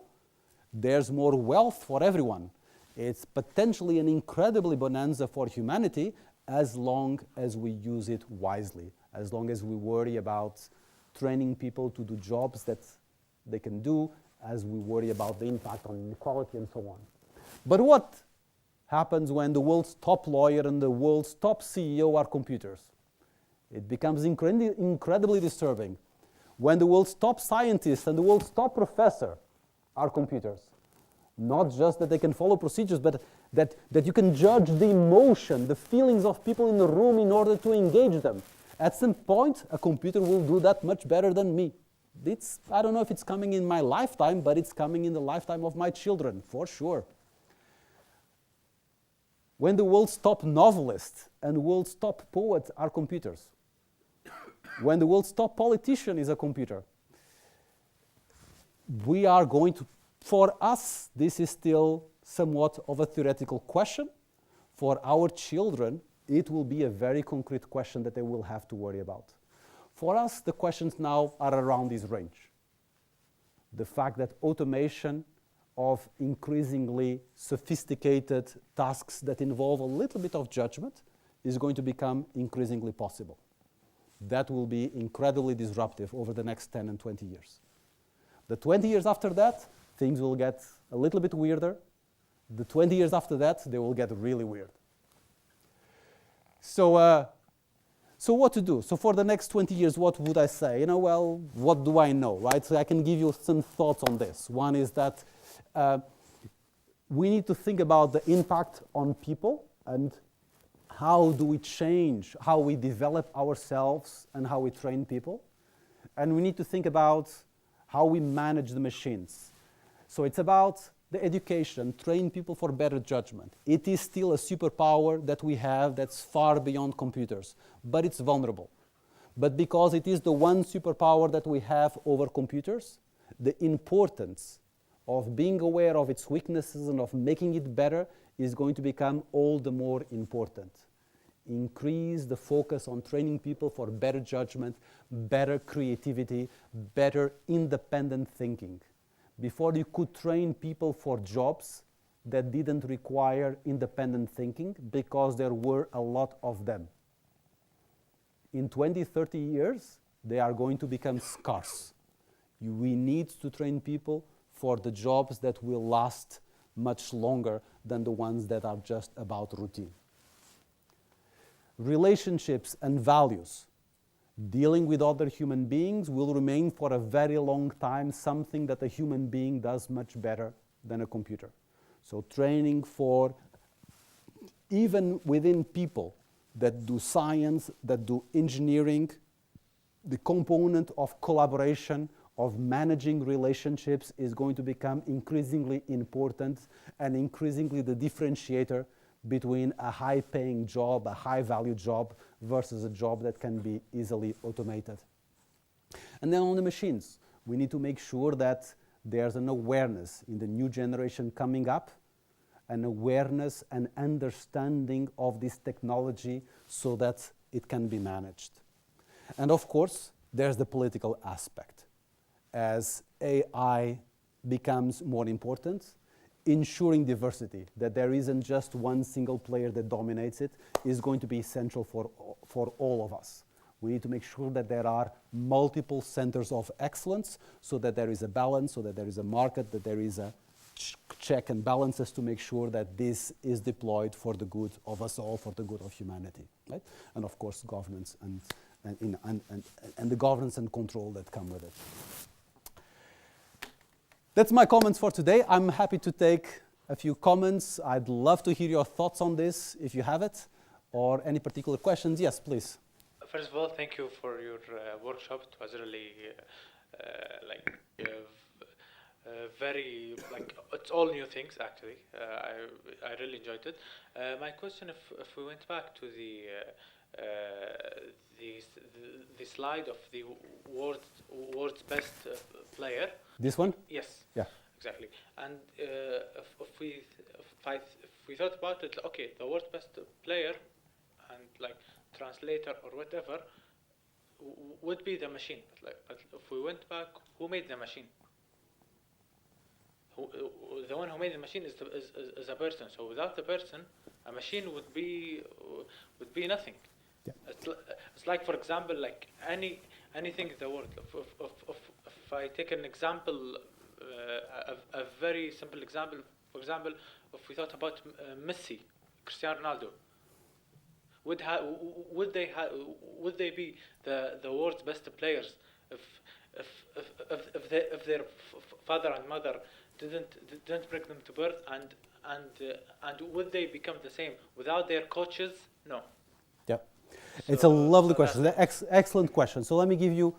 there's more wealth for everyone. It's potentially an incredibly bonanza for humanity as long as we use it wisely, as long as we worry about training people to do jobs that they can do, as we worry about the impact on inequality and so on. But what happens when the world's top lawyer and the world's top CEO are computers? It becomes incredibly disturbing. When the world's top scientist and the world's top professor are computers. Not just that they can follow procedures, but that you can judge the emotion, the feelings of people in the room in order to engage them. At some point, a computer will do that much better than me. I don't know if it's coming in my lifetime, but it's coming in the lifetime of my children, for sure. When the world's top novelist and the world's top poet are computers. When the world's top politician is a computer. We are going to, for us, this is still somewhat of a theoretical question. For our children, it will be a very concrete question that they will have to worry about. For us, the questions now are around this range. The fact that automation of increasingly sophisticated tasks that involve a little bit of judgment is going to become increasingly possible. That will be incredibly disruptive over the next 10 and 20 years. The 20 years after that, things will get a little bit weirder. The 20 years after that, they will get really weird. So what to do? So for the next 20 years, what would I say? Well, what do I know, right? So I can give you some thoughts on this. One is that we need to think about the impact on people and how do we change, how we develop ourselves and how we train people. And we need to think about how we manage the machines. So it's about the education, train people for better judgment. It is still a superpower that we have that's far beyond computers, but it's vulnerable. But because it is the one superpower that we have over computers, the importance of being aware of its weaknesses and of making it better is going to become all the more important. Increase the focus on training people for better judgment, better creativity, better independent thinking. Before you could train people for jobs that didn't require independent thinking because there were a lot of them. In 20, 30 years, they are going to become scarce. We need to train people for the jobs that will last much longer than the ones that are just about routine. Relationships and values. Dealing with other human beings will remain for a very long time something that a human being does much better than a computer. So training for, even within people that do science, that do engineering, the component of collaboration, of managing relationships is going to become increasingly important and increasingly the differentiator between a high-paying job, a high-value job, versus a job that can be easily automated. And then on the machines, we need to make sure that there's an awareness in the new generation coming up, an awareness and understanding of this technology so that it can be managed. And of course, there's the political aspect. As AI becomes more important, ensuring diversity, that there isn't just one single player that dominates it, is going to be essential for all of us. We need to make sure that there are multiple centers of excellence so that there is a balance, so that there is a market, that there is a check and balances to make sure that this is deployed for the good of us all, for the good of humanity, right? And of course, governance and the governance and control that come with it. That's my comments for today. I'm happy to take a few comments. I'd love to hear your thoughts on this, if you have it, or any particular questions. Yes, please. First of all, thank you for your workshop. It was really very, it's all new things, actually. I really enjoyed it. My question, if we went back to the slide of the world's best player. This one? Yes. Yeah. Exactly. And if we thought about it, okay, the world's best player and translator or whatever would be the machine. But if we went back, who made the machine? The one who made the machine is a person. So without the person, a machine would be nothing. Yeah. It's like, for example, anything in the world. If I take an example, a very simple example, for example, if we thought about Messi, Cristiano Ronaldo, would they be the world's best players if their father and mother didn't bring them to birth, and would they become the same without their coaches? No. Yeah, it's a lovely question. Excellent question. So let me give you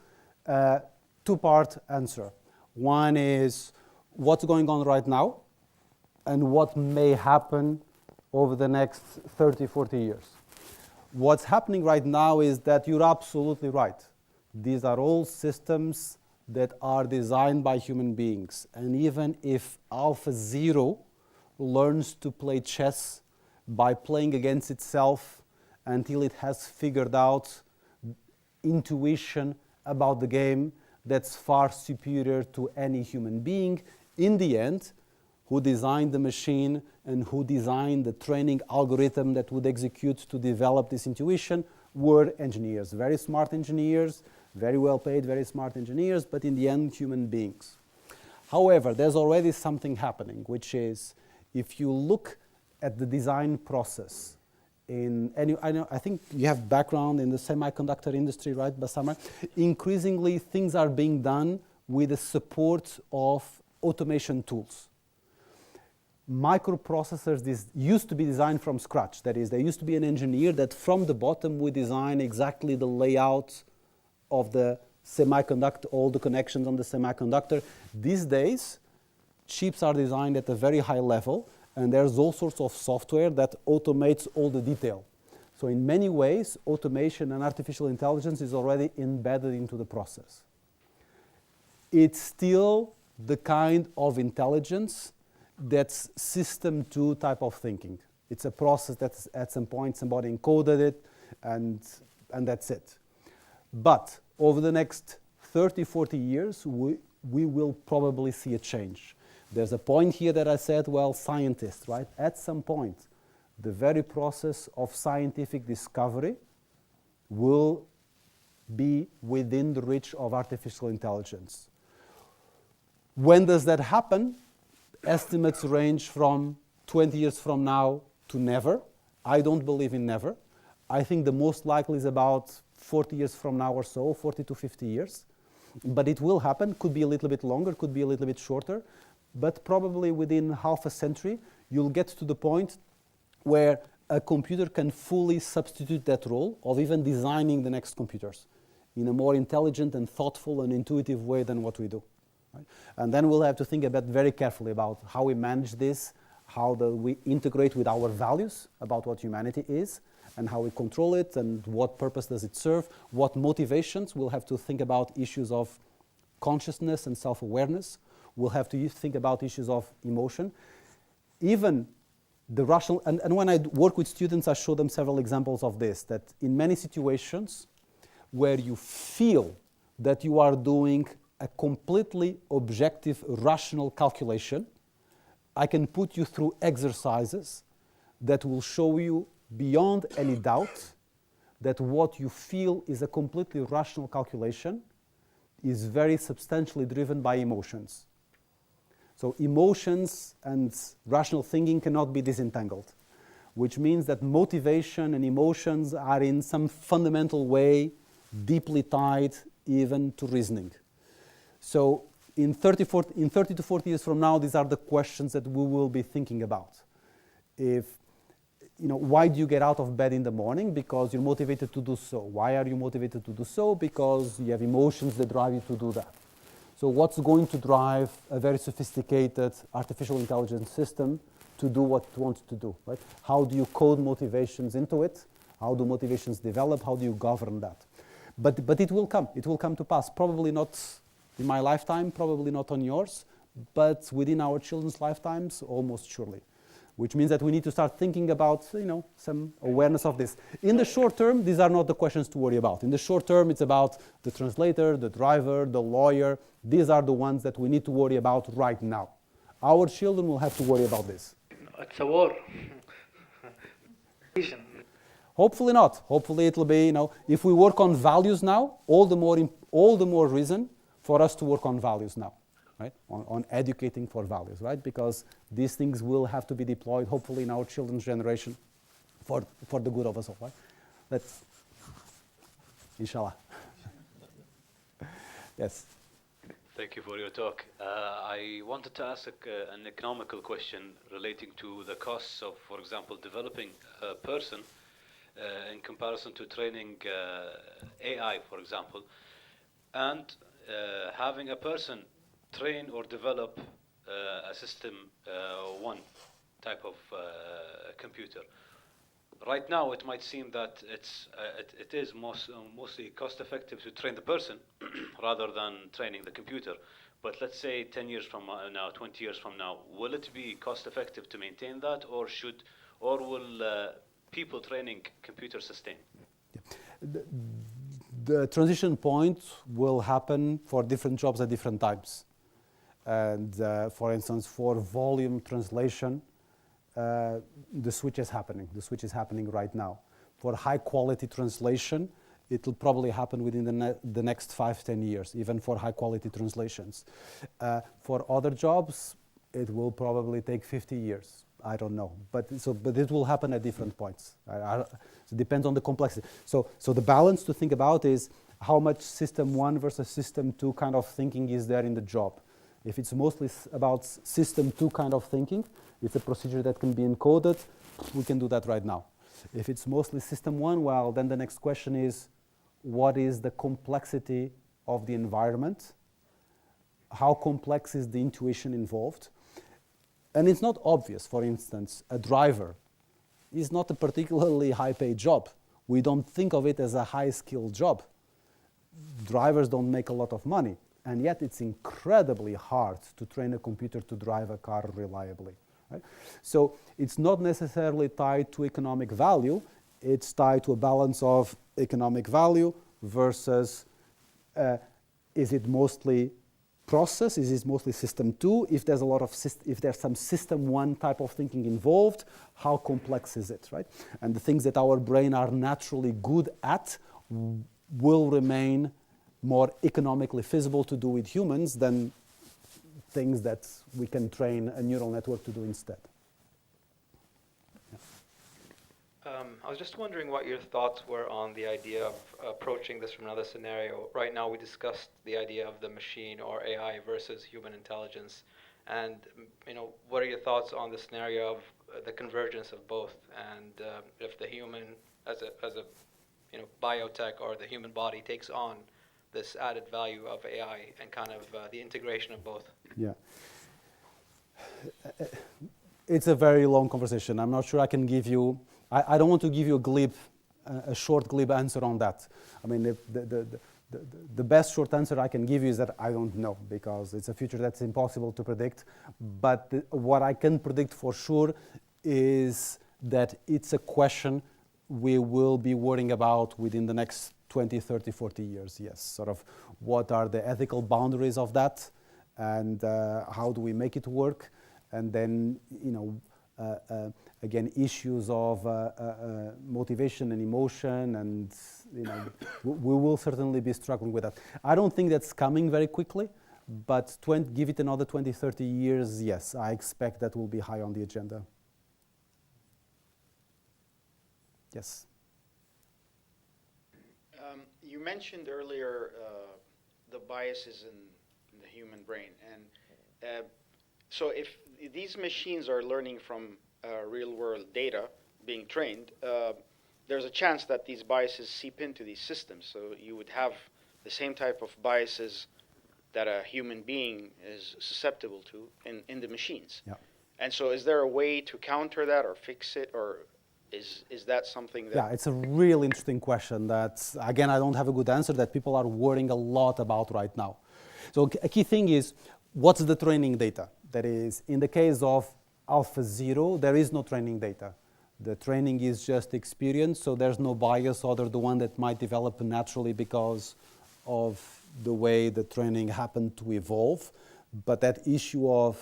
a two-part answer. One is what's going on right now and what may happen over the next 30, 40 years. What's happening right now is that you're absolutely right. These are all systems that are designed by human beings. And even if AlphaZero learns to play chess by playing against itself until it has figured out intuition about the game that's far superior to any human being. In the end, who designed the machine and who designed the training algorithm that would execute to develop this intuition were engineers, very smart engineers, very well paid, very smart engineers, but in the end, human beings. However, there's already something happening, which is if you look at the design process, I think you have background in the semiconductor industry, right, Basama? Increasingly, things are being done with the support of automation tools. Microprocessors used to be designed from scratch. That is, there used to be an engineer that from the bottom would design exactly the layout of the semiconductor, all the connections on the semiconductor. These days, chips are designed at a very high level, and there's all sorts of software that automates all the detail. So in many ways, automation and artificial intelligence is already embedded into the process. It's still the kind of intelligence that's system 2 type of thinking. It's a process that at some point somebody encoded it, and that's it. But over the next 30, 40 years, we will probably see a change. There's a point here that I said, well, scientists, right? At some point, the very process of scientific discovery will be within the reach of artificial intelligence. When does that happen? Estimates range from 20 years from now to never. I don't believe in never. I think the most likely is about 40 years from now or so, 40 to 50 years. But it will happen. Could be a little bit longer, could be a little bit shorter. But probably within half a century, you'll get to the point where a computer can fully substitute that role of even designing the next computers in a more intelligent and thoughtful and intuitive way than what we do. Right? And then we'll have to think very carefully about how we manage this, how we integrate with our values about what humanity is, and how we control it, and what purpose does it serve, what motivations. We'll have to think about issues of consciousness and self-awareness. We'll have to think about issues of emotion. Even the rational, and when I work with students, I show them several examples of this, that in many situations where you feel that you are doing a completely objective, rational calculation, I can put you through exercises that will show you beyond any doubt that what you feel is a completely rational calculation is very substantially driven by emotions. So emotions and rational thinking cannot be disentangled, which means that motivation and emotions are in some fundamental way deeply tied even to reasoning. So in 30 to 40 years from now, these are the questions that we will be thinking about. Why do you get out of bed in the morning? Because you're motivated to do so. Why are you motivated to do so? Because you have emotions that drive you to do that. So what's going to drive a very sophisticated artificial intelligence system to do what it wants to do, right? How do you code motivations into it? How do motivations develop? How do you govern that? But it will come. It will come to pass. Probably not in my lifetime, probably not on yours, but within our children's lifetimes, almost surely. Which means that we need to start thinking about, some awareness of this. In the short term, these are not the questions to worry about. In the short term, it's about the translator, the driver, the lawyer. These are the ones that we need to worry about right now. Our children will have to worry about this. It's a war. Hopefully not. Hopefully it will be, if we work on values now, all the more reason for us to work on values now. Right? On educating for values, right? Because these things will have to be deployed, hopefully, in our children's generation for the good of us all, right? Let's, inshallah. Yes. Thank you for your talk. I wanted to ask an economical question relating to the costs of, for example, developing a person in comparison to training AI, for example, and having a person train or develop a system one type of computer. Right now, it might seem that it is mostly cost effective to train the person rather than training the computer. But let's say 10 years from now, 20 years from now, will it be cost effective to maintain that, or will people training computers sustain? The transition point will happen for different jobs at different times. And for instance, for volume translation, the switch is happening. The switch is happening right now. For high quality translation, it will probably happen within the next 5-10 years, even for high quality translations. For other jobs, it will probably take 50 years. I don't know, but it will happen at different points. It depends on the complexity. So the balance to think about is how much system 1 versus system 2 kind of thinking is there in the job. If it's mostly about system 2 kind of thinking, it's a procedure that can be encoded, we can do that right now. If it's mostly system 1, well, then the next question is, what is the complexity of the environment? How complex is the intuition involved? And it's not obvious. For instance, a driver is not a particularly high-paid job. We don't think of it as a high-skilled job. Drivers don't make a lot of money, and yet it's incredibly hard to train a computer to drive a car reliably. Right? So it's not necessarily tied to economic value. It's tied to a balance of economic value versus is it mostly process? Is it mostly system 2? If there's a lot of if there's some system 1 type of thinking involved, how complex is it, right? And the things that our brain are naturally good at will remain more economically feasible to do with humans than things that we can train a neural network to do instead. I was just wondering what your thoughts were on the idea of approaching this from another scenario. Right now we discussed the idea of the machine or AI versus human intelligence. And what are your thoughts on the scenario of the convergence of both? And if the human, as a biotech, or the human body takes on this added value of AI and kind of the integration of both? Yeah. It's a very long conversation. I'm not sure I can give you, I don't want to give you a short glib answer on that. I mean, the best short answer I can give you is that I don't know, because it's a future that's impossible to predict. But what I can predict for sure is that it's a question we will be worrying about within the next 20, 30, 40 years, yes. Sort of what are the ethical boundaries of that, and how do we make it work? And then, again, issues of motivation and emotion, and we will certainly be struggling with that. I don't think that's coming very quickly, but give it another 20, 30 years, yes, I expect that will be high on the agenda. Yes. You mentioned earlier the biases in the human brain, and so if these machines are learning from real-world data being trained, there's a chance that these biases seep into these systems. So you would have the same type of biases that a human being is susceptible to in the machines. Yeah. And so is there a way to counter that or fix it, or is that something that... Yeah, it's a real interesting question that, again, I don't have a good answer, that people are worrying a lot about right now. So a key thing is, what's the training data? That is, in the case of AlphaZero, there is no training data. The training is just experience, so there's no bias other than the one that might develop naturally because of the way the training happened to evolve. But that issue of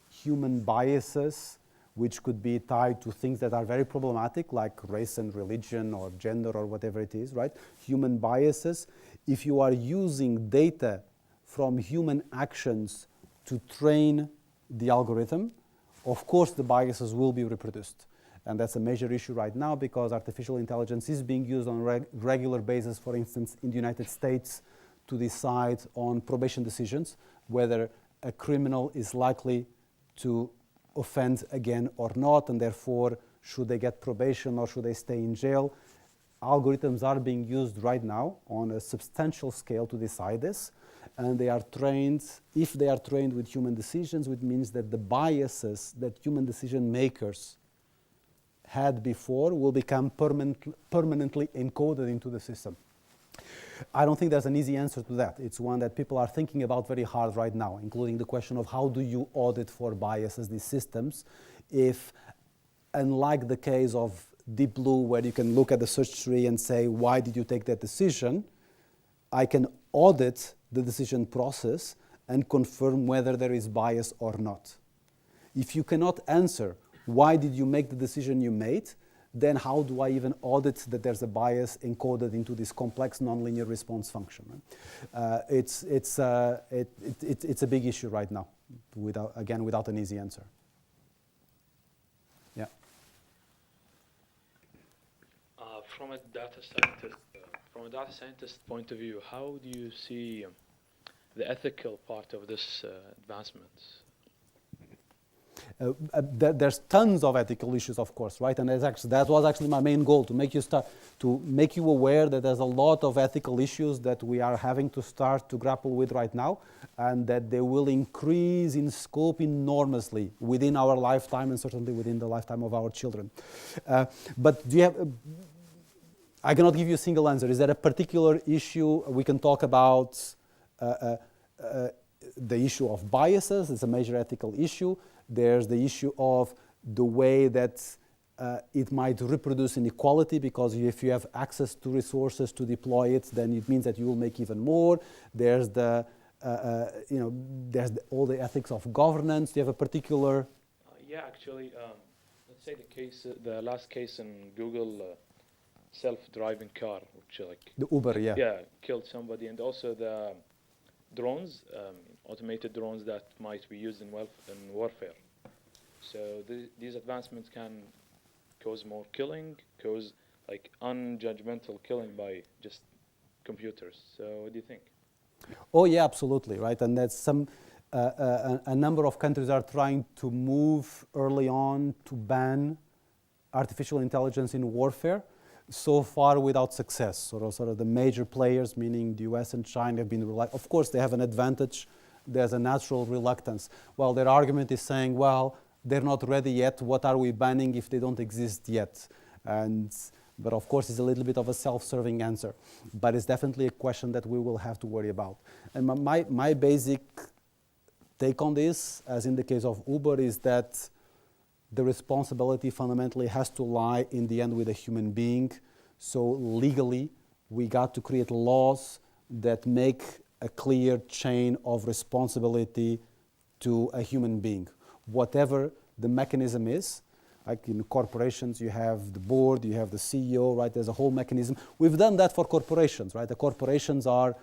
human biases, which could be tied to things that are very problematic, like race and religion or gender or whatever it is, right? Human biases, if you are using data from human actions to train the algorithm, of course the biases will be reproduced. And that's a major issue right now because artificial intelligence is being used on a regular basis, for instance, in the United States, to decide on probation decisions, whether a criminal is likely to offend again or not, and therefore should they get probation or should they stay in jail. Algorithms are being used right now on a substantial scale to decide this, and they are trained, if they are trained with human decisions, which means that the biases that human decision makers had before will become permanently encoded into the system. I don't think there's an easy answer to that. It's one that people are thinking about very hard right now, including the question of how do you audit for biases these systems if, unlike the case of Deep Blue, where you can look at the search tree and say, why did you take that decision? I can audit the decision process and confirm whether there is bias or not. If you cannot answer why did you make the decision you made, then how do I even audit that there's a bias encoded into this complex nonlinear response function? It's a big issue right now, without an easy answer. Yeah. From a data scientist point of view, how do you see the ethical part of this advancements? There's tons of ethical issues, of course, right? And that was actually my main goal, to make you aware that there's a lot of ethical issues that we are having to start to grapple with right now, and that they will increase in scope enormously within our lifetime and certainly within the lifetime of our children. But do you have? I cannot give you a single answer. Is there a particular issue we can talk about? The issue of biases is a major ethical issue. There's the issue of the way that it might reproduce inequality, because if you have access to resources to deploy it, then it means that you will make even more. There's all the ethics of governance. Do you have a particular? Yeah, actually, let's say the last case in Google, self-driving car, which The Uber, yeah. Yeah, killed somebody, and also the drones, automated drones that might be used in warfare. So these advancements can cause more killing, cause unjudgmental killing by just computers. So what do you think? Oh yeah, absolutely, right. And that's a number of countries are trying to move early on to ban artificial intelligence in warfare. So far without success. Sort of the major players, meaning the US and China, have been of course they have an advantage. There's a natural reluctance. Well, their argument is saying, well, they're not ready yet. What are we banning if they don't exist yet? But of course, it's a little bit of a self-serving answer. But it's definitely a question that we will have to worry about. And my basic take on this, as in the case of Uber, is that the responsibility fundamentally has to lie in the end with a human being. So legally, we got to create laws that make a clear chain of responsibility to a human being. Whatever the mechanism is, like in corporations, you have the board, you have the CEO, right? There's a whole mechanism. We've done that for corporations, right? The corporations are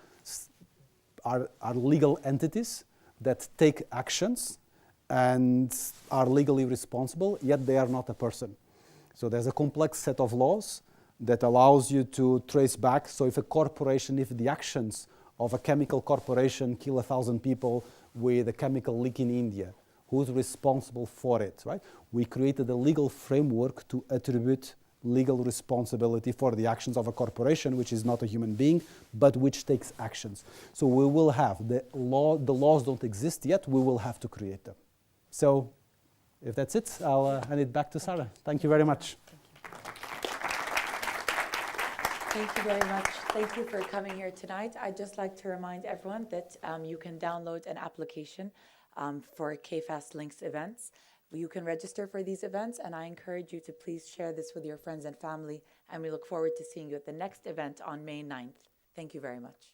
legal entities that take actions and are legally responsible, yet they are not a person. So there's a complex set of laws that allows you to trace back. So if the actions of a chemical corporation kill 1,000 people with a chemical leak in India, who's responsible for it, right? We created a legal framework to attribute legal responsibility for the actions of a corporation, which is not a human being, but which takes actions. So we will have the laws don't exist yet, we will have to create them. So if that's it, I'll hand it back to Sarah. Thank you very much. Thank you very much. Thank you for coming here tonight. I'd just like to remind everyone that you can download an application for KFAS Links events. You can register for these events, and I encourage you to please share this with your friends and family, and we look forward to seeing you at the next event on May 9th. Thank you very much.